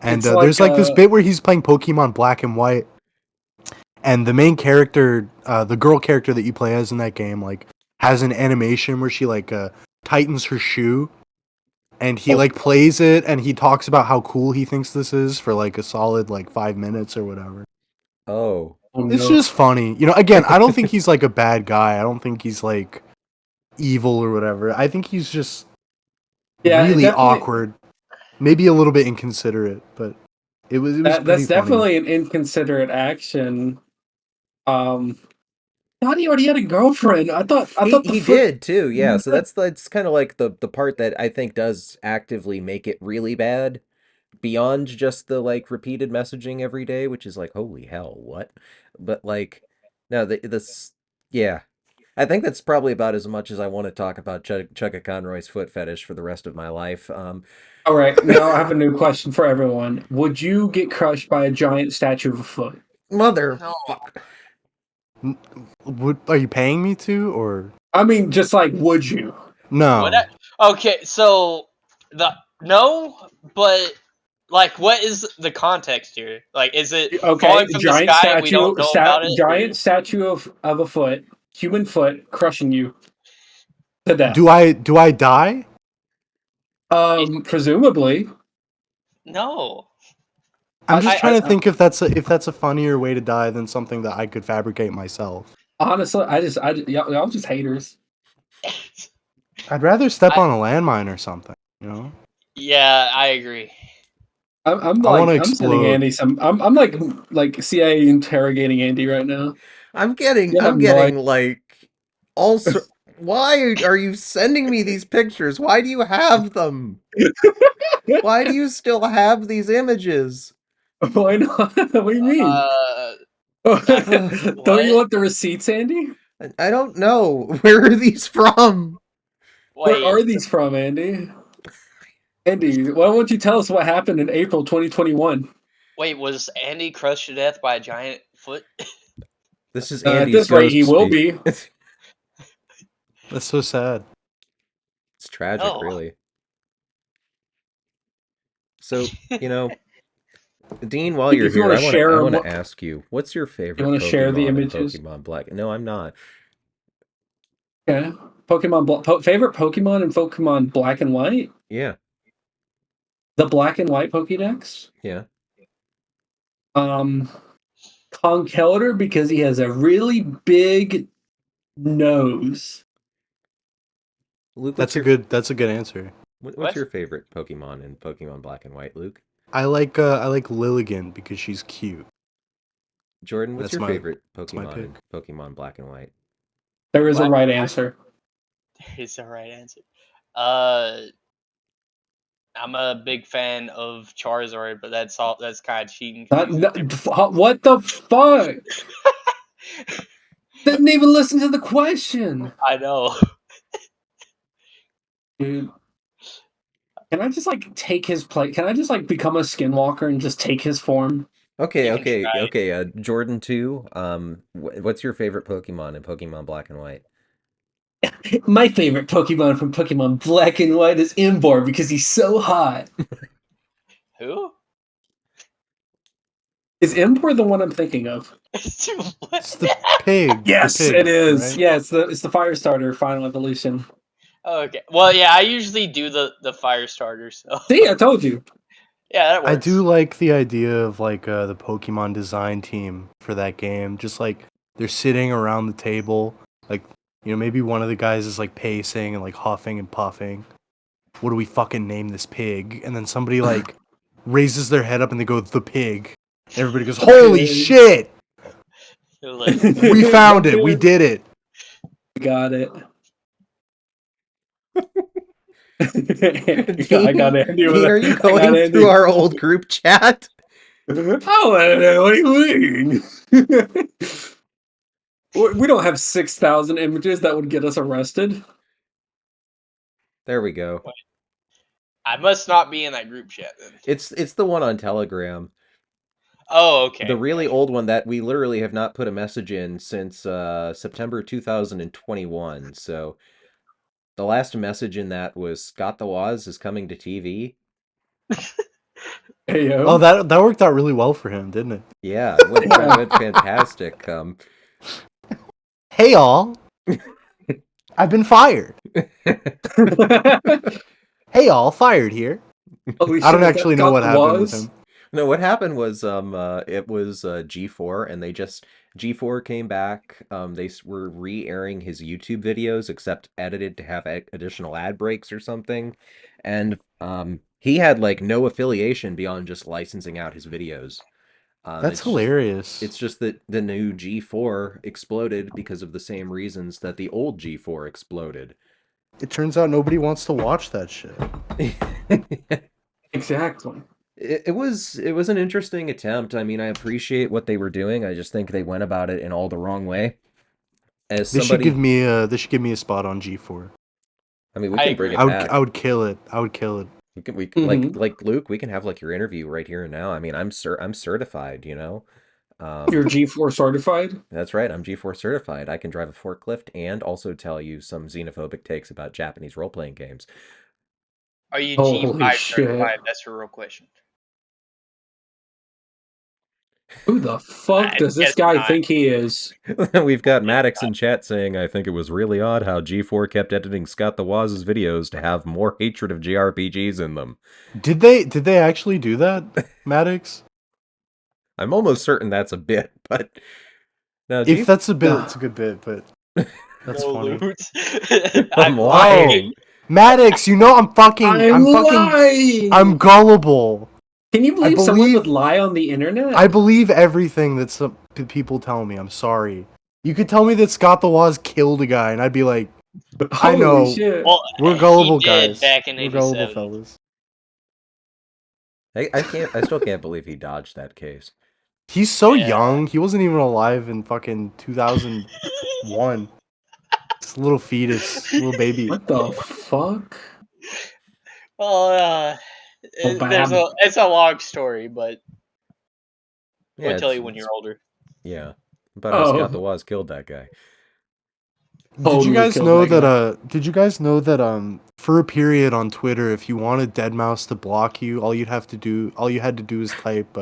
And It's there's like this bit where he's playing Pokemon Black and White, and the main character, the girl character that you play as in that game, like has an animation where she like tightens her shoe, and he like plays it, and he talks about how cool he thinks this is for like a solid like 5 minutes or whatever. Oh, Oh, It's no. just funny, you know. Again, I don't think he's like a bad guy. I don't think he's like evil or whatever. I think he's just really definitely- awkward, maybe a little bit inconsiderate, but it was That's pretty funny. definitely an inconsiderate action. I thought he already had a girlfriend. I thought he did too. Yeah, so that's kind of like the part that I think does actively make it really bad beyond just the like repeated messaging every day, which is like holy hell, what? But like no, this yeah. I think that's probably about as much as I want to talk about Chugga Conroy's foot fetish for the rest of my life. All right, now I have a new question for everyone. Would you get crushed by a giant statue of a foot? Mother No. Are you paying me to, or I mean, just like, would you? no? Okay, so no, but like, what is the context here? Like, is it Okay, falling from giant the sky? And statue, we don't know about it. giant statue of a foot, human foot, crushing you to death. Do I die? Presumably. No. I'm just I- trying to think if that's a funnier way to die than something that I could fabricate myself. Honestly, y'all just haters. I'd rather step on a landmine or something, you know? Yeah, I agree. I'm I wanna like, I'm sending explode. Andy some. I'm like CIA interrogating Andy right now. I'm getting You have I'm no getting like also why are you sending me these pictures? Why do you have them? Why do you still have these images? Why not? What do you mean? Don't you want the receipts, Andy? I don't know. Where are these from? Wait, Where are these from, Andy? Andy, why won't you tell us what happened in April 2021? wait, was Andy crushed to death by a giant foot? This is At Andy's this rate, he ghost will speak. be. That's so sad. It's tragic, Oh. really. So, you know, Dean, while you're If you here, wanna I share want what- to ask you, what's your favorite wanna Pokemon share the in images? Pokemon Black? No, I'm not. Okay. Favorite Pokemon in Pokemon Black and White? Yeah, The Black and White Pokédex? yeah. Conkeldurr because he has a really big nose. Luke, That's a good answer. What's What? your favorite Pokemon in Pokemon Black and White, Luke? I like Lilligant because she's cute. Jordan, what's That's your my- favorite my Pokemon in pick. Pokemon Black and White? There is a Black right and White? answer. Is the right answer. I'm a big fan of Charizard, but that's kind of cheating. 'cause he's a different- What the fuck? Didn't even listen to the question. I know. Dude. Can I just like take his place? Can I just like become a skinwalker and just take his form? Okay, You can try. okay. Jordan 2. What's your favorite Pokemon in Pokemon Black and White? My favorite Pokemon from Pokemon Black and White is Imbor because he's so hot. Who? Is Imbor the one I'm thinking of? It's the pig. Yes, the pig, it is. right? Yeah, it's the fire starter final evolution. Okay. Well, yeah, I usually do the fire starter, so See, I told you. yeah, that works. I do like the idea of like the Pokemon design team for that game. Just like they're sitting around the table, like, you know, maybe one of the guys is like pacing and like huffing and puffing. What do we fucking name this pig? And then somebody like raises their head up and they go, the pig. Everybody goes, holy pig. shit! We found it. We did it. Got it. Dean, I got Andy. Dean, are you going through our old group chat? Oh, what do you mean? We don't have 6,000 images that would get us arrested. There we go. I must not be in that group chat then. It's the one on Telegram. Oh, okay. The really old one that we literally have not put a message in since September 2021. So the last message in that was Scott the Woz is coming to TV. Hey, yo. Oh, that worked out really well for him, didn't it? Yeah, it went fantastic. Hey, all. I've been fired. Hey, all, fired here. I don't actually know what happened with him. No, what happened was it was G4, and G4 came back. They were re-airing his YouTube videos, except edited to have additional ad breaks or something, and he had like no affiliation beyond just licensing out his videos. That's hilarious. It's just that the new G4 exploded because of the same reasons that the old G4 exploded. It turns out nobody wants to watch that shit. Exactly. It was an interesting attempt. I mean, I appreciate what they were doing. I just think they went about it in all the wrong way. They should give me a spot on G4. I mean, we can bring it back. I would kill it. Like Luke, we can have like your interview right here and now. I mean, I'm certified, you know. You're G4 certified? That's right. I'm G4 certified. I can drive a forklift and also tell you some xenophobic takes about Japanese role-playing games. Are you G5 certified? That's a real question. Who the fuck does this guy think he is? We've got Maddox in chat saying, I think it was really odd how G4 kept editing Scott the Woz's videos to have more hatred of JRPGs in them. Did they actually do that, Maddox? I'm almost certain that's a bit, but no, if that's a bit, it's a good bit, but that's funny. I'm lying. Maddox, you know I'm gullible. Can you believe someone would lie on the internet? I believe everything that some people tell me. I'm sorry. You could tell me that Scott the Woz killed a guy, and I'd be like, I know. Shit. Well, we're gullible guys. Back in we're gullible fellas. I still can't believe he dodged that case. He's so young. He wasn't even alive in fucking 2001. It's a little fetus, little baby. What the fuck? Well, it's a long story, but I'll tell you when you're older. Yeah, but Scott the Woz killed that guy. Did you guys know that? Did you guys know that? For a period on Twitter, if you wanted Deadmau5 to block you, all you had to do is type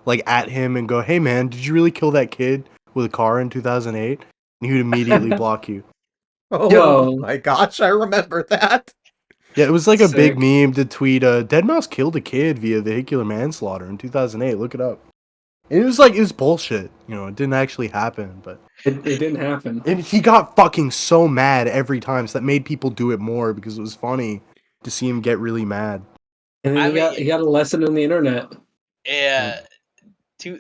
like at him and go, "Hey man, did you really kill that kid with a car in 2008?" And he would immediately block you. Oh my gosh, I remember that. Yeah, it was like a big meme to tweet, Deadmau5 killed a kid via vehicular manslaughter in 2008. Look it up. It was bullshit. You know, it didn't actually happen, but it didn't happen. And he got fucking so mad every time, so that made people do it more because it was funny to see him get really mad. And then he got a lesson on the internet. Yeah. I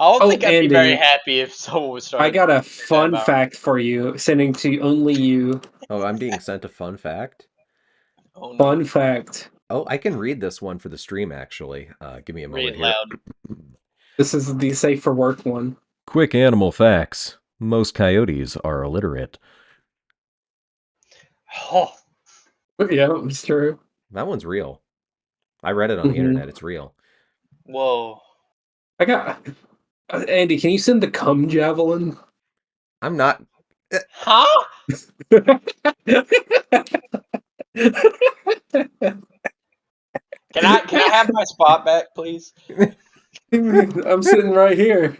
don't think I'd be very happy if someone was starting. I got a fun fact for you, sending to only you. Oh, I'm being sent a fun fact? Oh, no. Fun fact. Oh, I can read this one for the stream, actually. Give me a moment here. Loud. This is the safe for work one. Quick animal facts. Most coyotes are illiterate. Oh. Yeah, it's true. That one's real. I read it on the internet. It's real. Whoa. I got... Andy, can you send the cum javelin? I'm not... Huh? Can I have my spot back, please? I'm sitting right here.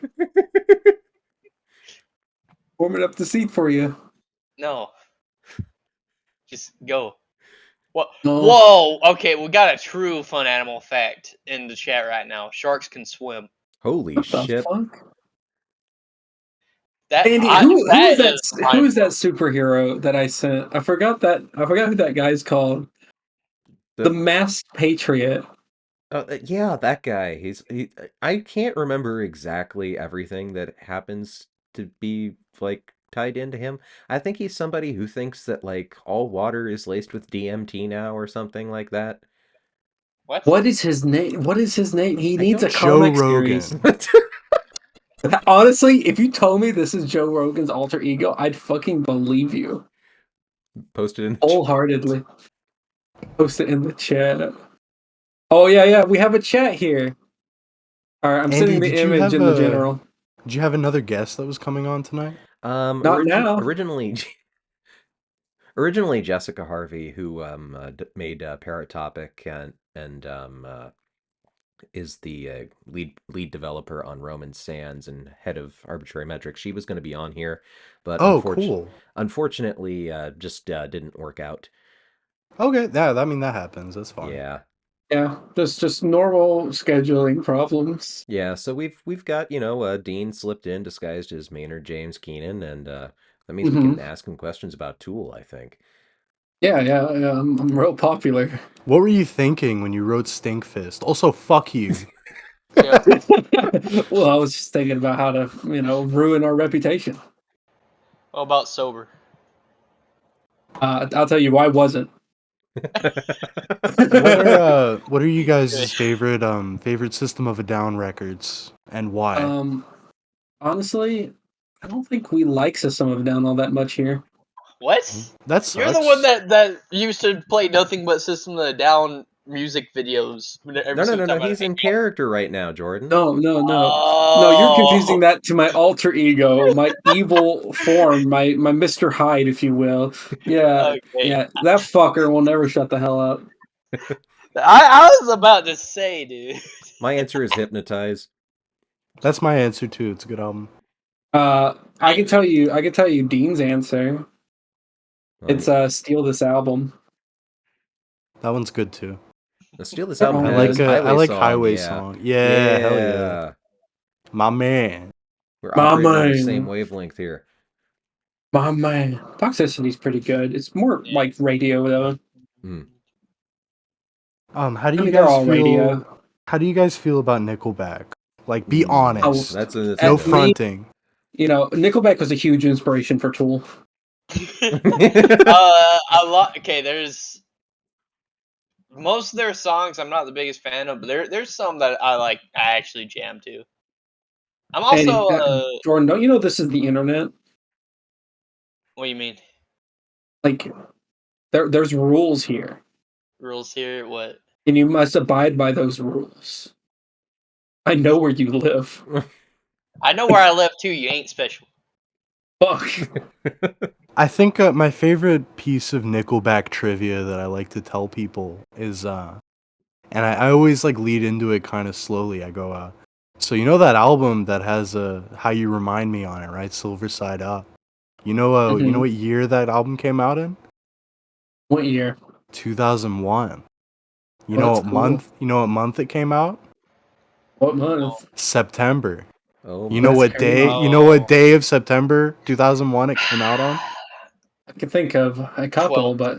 Warming up the seat for you. No. Just go. What? No. Whoa! Okay, we got a true fun animal fact in the chat right now. Sharks can swim. Holy shit! Fuck? Andy, who is that superhero that I sent? I forgot who that guy's called. The Masked Patriot. Yeah, that guy. I can't remember exactly everything that happens to be like tied into him. I think he's somebody who thinks that like all water is laced with DMT now or something like that. What? What is his name? What is his name? He I needs a don't Joe comic Rogan. series. Honestly, if you told me this is Joe Rogan's alter ego, I'd fucking believe you posted in the chat. wholeheartedly. Post it in the chat. Oh yeah, we have a chat here. All right, I'm Andy, sending the did you image have in the general. did you have another guest that was coming on tonight? Not now. Originally Jessica Harvey, who made Parrot Topic and is the lead developer on Roman Sands and head of Arbitrary Metrics. She was going to be on here, but Oh, cool. unfortunately, just didn't work out. Okay, yeah, I mean that happens. That's fine. Yeah, Yeah, just normal scheduling problems. yeah. So we've got Dean slipped in disguised as Maynard James Keenan, and that means we can ask him questions about Tool, I think. Yeah, I'm real popular. What were you thinking when you wrote Stinkfist? Also, fuck you. Yeah. Well, I was just thinking about how to, ruin our reputation. What about sober? I'll tell you why wasn't. What are you guys' favorite System of a Down records and why? Honestly, I don't think we like System of a Down all that much here. What? That sucks. You're the one that used to play nothing but System of a Down music videos. No. He's in character right now, Jordan. No, Oh. you're confusing that to my alter ego, my evil form, my Mr. Hyde, if you will. Yeah, Okay. yeah, that fucker will never shut the hell up. I was about to say, dude. My answer is Hypnotize. That's my answer too. It's a good album. I can tell you Dean's answer. It's Steal This Album. That one's good too. Steal This Album. I like Highway Song. Song. Yeah, hell yeah. My man. We're operating on the same wavelength here. My man. Toxicity's pretty good. It's more like radio though. How do you guys feel? How do you guys feel about Nickelback? Like, be honest. That's no fronting. Nickelback was a huge inspiration for Tool. A lot. Okay, there's most of their songs I'm not the biggest fan of, but there's some that I actually jam to. I'm also Jordan, don't you know this is the internet? What do you mean? Like, there's rules here. Rules here? What? And you must abide by those rules. I know where you live. I know where I live too. You ain't special. Fuck. I think my favorite piece of Nickelback trivia that I like to tell people is, and I always like lead into it kind of slowly. I go, so you know that album that has How You Remind Me on it, right? Silver Side Up. You know, you know what year that album came out in? What year? 2001. You know what month? You know what month it came out? What month? September. Oh, you know what day? You know what day of September 2001 it came out on? I can think of a couple, but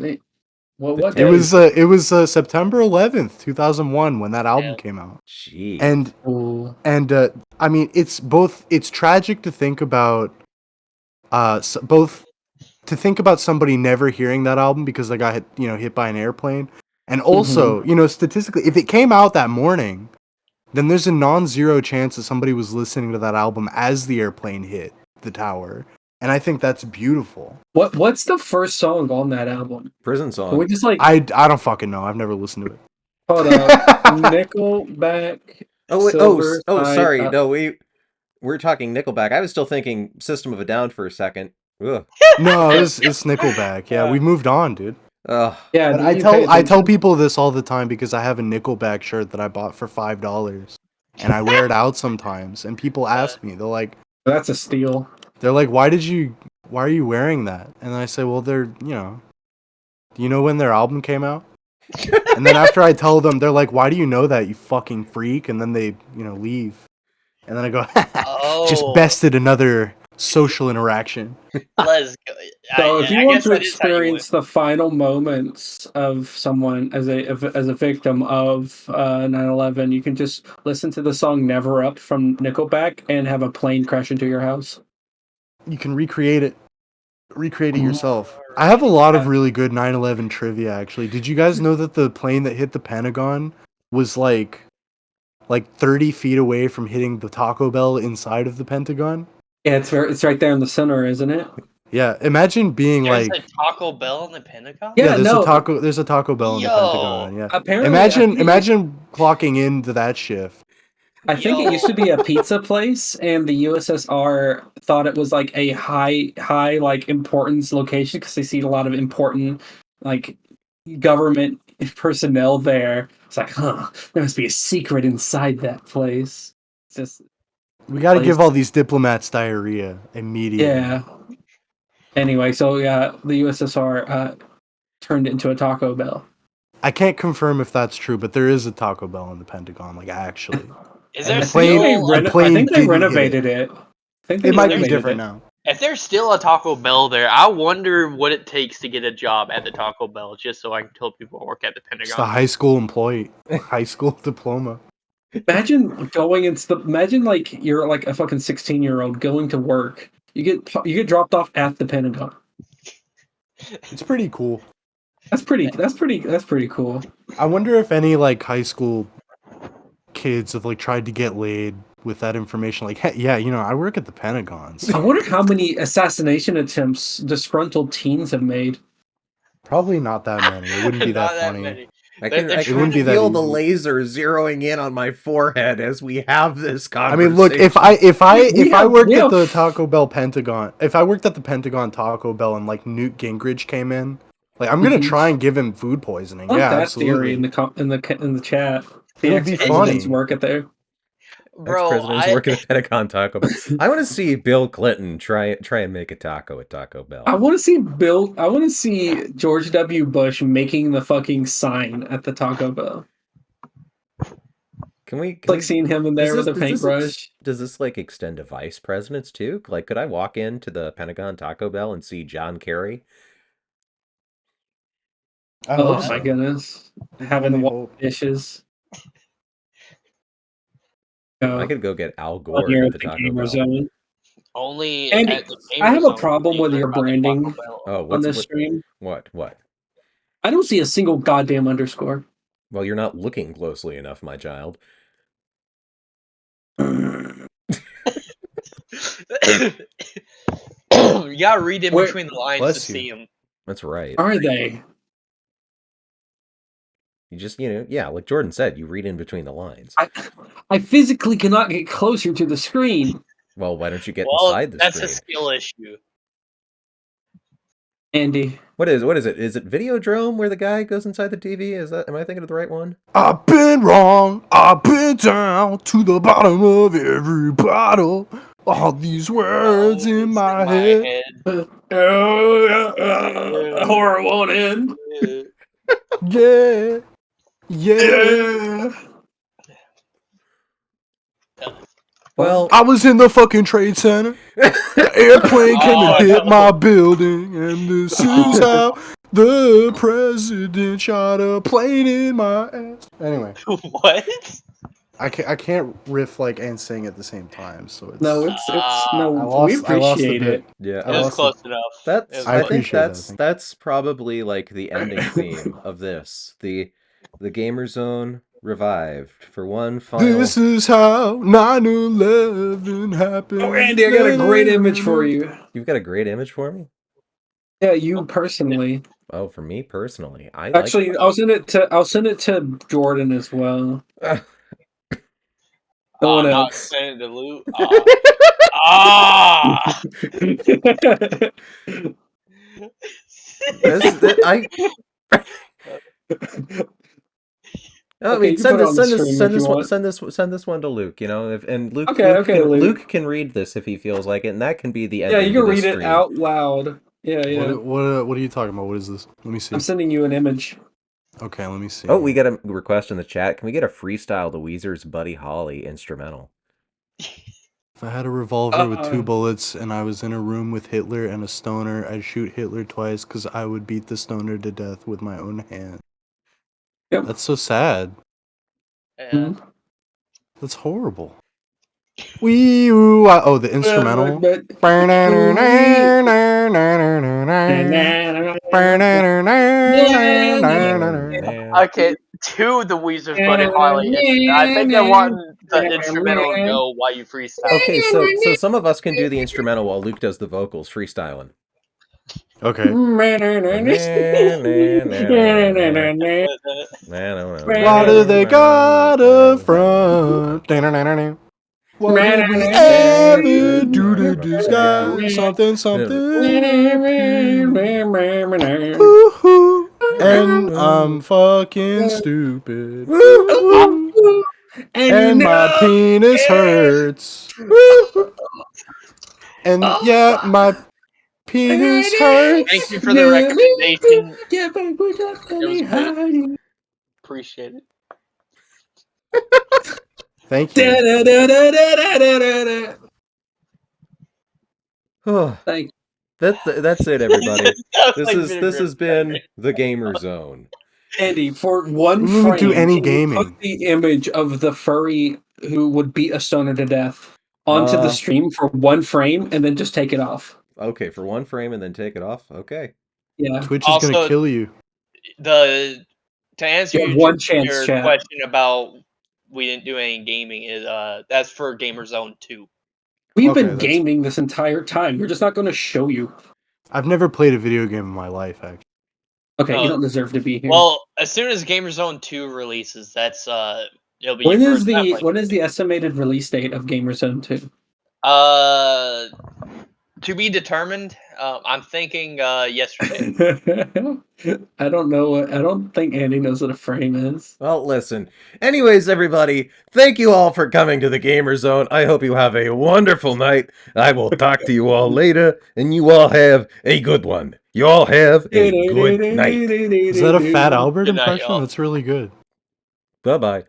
what day? It was September 11th, 2001 when that album came out. Jeez. And I mean, it's tragic to think about both to think about somebody never hearing that album because they got hit by an airplane, and also statistically, if it came out that morning, then there's a non-zero chance that somebody was listening to that album as the airplane hit the tower, and I think that's beautiful. What's the first song on that album? Prison Song. Can we just I don't fucking know. I've never listened to it. Hold up. Nickelback. Sorry. No, we're talking Nickelback. I was still thinking System of a Down for a second. Ugh. No, it's Nickelback. Yeah, we moved on, dude. Yeah, but I tell people this all the time because I have a Nickelback shirt that I bought for $5, and I wear it out sometimes. And people ask me, they're like, "That's a steal." They're like, "Why are you wearing that?" And I say, "Well, do you know when their album came out?" And then after I tell them, they're like, "Why do you know that, you fucking freak?" And then they leave. And then I go, "Just bested another social interaction. Let's go. So if you I want guess to that is how you win. experience the final moments of someone as a victim of 9/11, you can just listen to the song "Never Up" from Nickelback and have a plane crash into your house. You can recreate it yourself. I have a lot of really good 9/11 trivia. Actually, did you guys know that the plane that hit the Pentagon was like 30 feet away from hitting the Taco Bell inside of the Pentagon? Yeah, it's right there in the center, isn't it? Yeah, imagine being There's like, a Taco Bell in the Pentagon? Yeah, there's no. a Taco Bell in the Yo. Pentagon. Yeah, Apparently, I think imagine clocking into that shift. I think it used to be a pizza place, and the USSR thought it was like a high like importance location because they see a lot of important like government personnel there. It's like, huh, there must be a secret inside that place. It's just We got to give place. all these diplomats diarrhea immediately. Yeah. Anyway, so yeah, the USSR turned it into a Taco Bell. I can't confirm if that's true, but there is a Taco Bell in the Pentagon, like actually. Is And there the still plane- a- plane I think they didn't hit renovated it. I think they It might be renovated different it. now. if there's still a Taco Bell there, I wonder what it takes to get a job at the Taco Bell just so I can tell people I work at the It's the Pentagon. high school employee, high school diploma. Imagine going into the. Imagine like you're like a fucking 16-year-old going to work. You get dropped off at the Pentagon. It's pretty cool. That's pretty cool. I wonder if any like high school kids have like tried to get laid with that information. Like, hey, yeah, I work at the Pentagon. So I wonder how many assassination attempts disgruntled teens have made. probably not that many. It wouldn't be Not that funny. many. I They're can trying wouldn't to be that feel the easy. laser zeroing in on my forehead as we have this I conversation. mean, look, if I worked we at have- the Taco Bell Pentagon, if I worked at the Pentagon Taco Bell and like Newt Gingrich came in, like I'm gonna Mhm. try and give him food poisoning. I like Yeah, that absolutely. theory in the chat. The It would be ex-presidents funny. work at there. Bro, Ex-presidents working at Pentagon Taco Bell. I want to see Bill Clinton try and make a taco at Taco Bell. I want to see George W. Bush making the fucking sign at the Taco Bell. Can we Like seeing him in there with a paintbrush. Does this like extend to vice presidents too? Like, could I walk into the Pentagon Taco Bell and see John Kerry? I Oh hope my so. goodness. I Having only the hope. dishes. I could go get Al Gore Here at at the the Taco gamer Bell. zone. only Andy, at the I have Gamer a Zone problem do you with learn your about the branding Taco Bell. Oh, on this stream. What? I don't see a single goddamn underscore. Well, you're not looking closely enough, my child. You gotta read in Where- between the lines Bless to you. see them. That's right. Are they? You just, yeah, like Jordan said, you read in between the lines. I physically cannot get closer to the screen. Well, why don't you get Well, inside the that's screen? a skill issue. Andy. What is it? Is it Videodrome where the guy goes inside the TV? Am I thinking of the right one? I've been wrong. I've been down to the bottom of every bottle. All these words Oh, in it's my head. Horror won't end. Yeah. Yeah. Well, I was in the fucking Trade Center. The airplane came Oh, and hit no. my building, and this is how the president shot a plane in my ass. Anyway, What? I can't riff like and sing at the same time, so it's No, it's Ah. no. I lost- We I lost a appreciate bit. it. yeah. It was lost close enough. It That's was I I close. think appreciate that, that's thank you. that's probably like the ending theme of this. The Gamer Zone revived for one final. This is how 9/11 happened. Oh, Andy, I got a great image for you. You've got a great image for me? Yeah, you personally. Oh, for me personally. Actually, I'll send it to Jordan as well. No one Not else. send it to Luke. Ah. I Okay, mean, you can put it on the stream if you want. send this one to Luke. And Luke, Okay, Luke. Luke can read this if he feels like it, and that can be the end. Yeah, you can read it out loud. Yeah. What are you talking about? What is this? Let me see. I'm sending you an image. Okay, let me see. Oh, we got a request in the chat. Can we get a freestyle to Weezer's Buddy Holly instrumental? If I had a revolver with 2 Uh, bullets and I was in a room with Hitler and a stoner, I'd shoot Hitler twice because I would beat the stoner to death with my own hand. Yep. That's so sad. Yeah. Mhm. That's horrible. Wee ooh, oh, the instrumental. Okay, to the Weezer's Buddy Holly instrument. I think I want the instrumental to go while you freestyle. Okay, so some of us can do the instrumental while Luke does the vocals, freestyling. Okay. Why Why do they got a front? What did we ever do to this guy? Something, something. Ooh, and I'm fucking stupid. And my penis hurts. And yeah, my penis hurts. Thank you for the recommendation. It was good. Appreciate it. Thank you. Oh, Thank that's it, everybody. That was like This has been the Gamer Zone. Andy, for one We didn't frame, do any can you gaming. put the image of the furry who would beat a stoner to death onto the stream for one frame and then just take it off. Okay, for one frame and then take it off. Okay. Yeah. Twitch is gonna Also- kill you. To answer You have your, one chance, your chat. question about we didn't do any gaming is that's for Gamer Zone 2. We've Okay, been that's- gaming this entire time. We're just not going to show you. I've never played a video game in my life, actually. Okay, Oh. you don't deserve to be here. Well, as soon as Gamer Zone 2 releases, that's it'll be when your is first time the playing. when is the estimated release date of Gamer Zone 2? To be determined. I'm thinking yesterday. I don't know. I don't think Andy knows what a frame is. Well, listen. Anyways, everybody, thank you all for coming to the Gamer Zone. I hope you have a wonderful night. I will talk to you all later, and you all have a good one. You all have a good night. Is that a Fat Albert Good night, impression? y'all. That's really good. Bye-bye.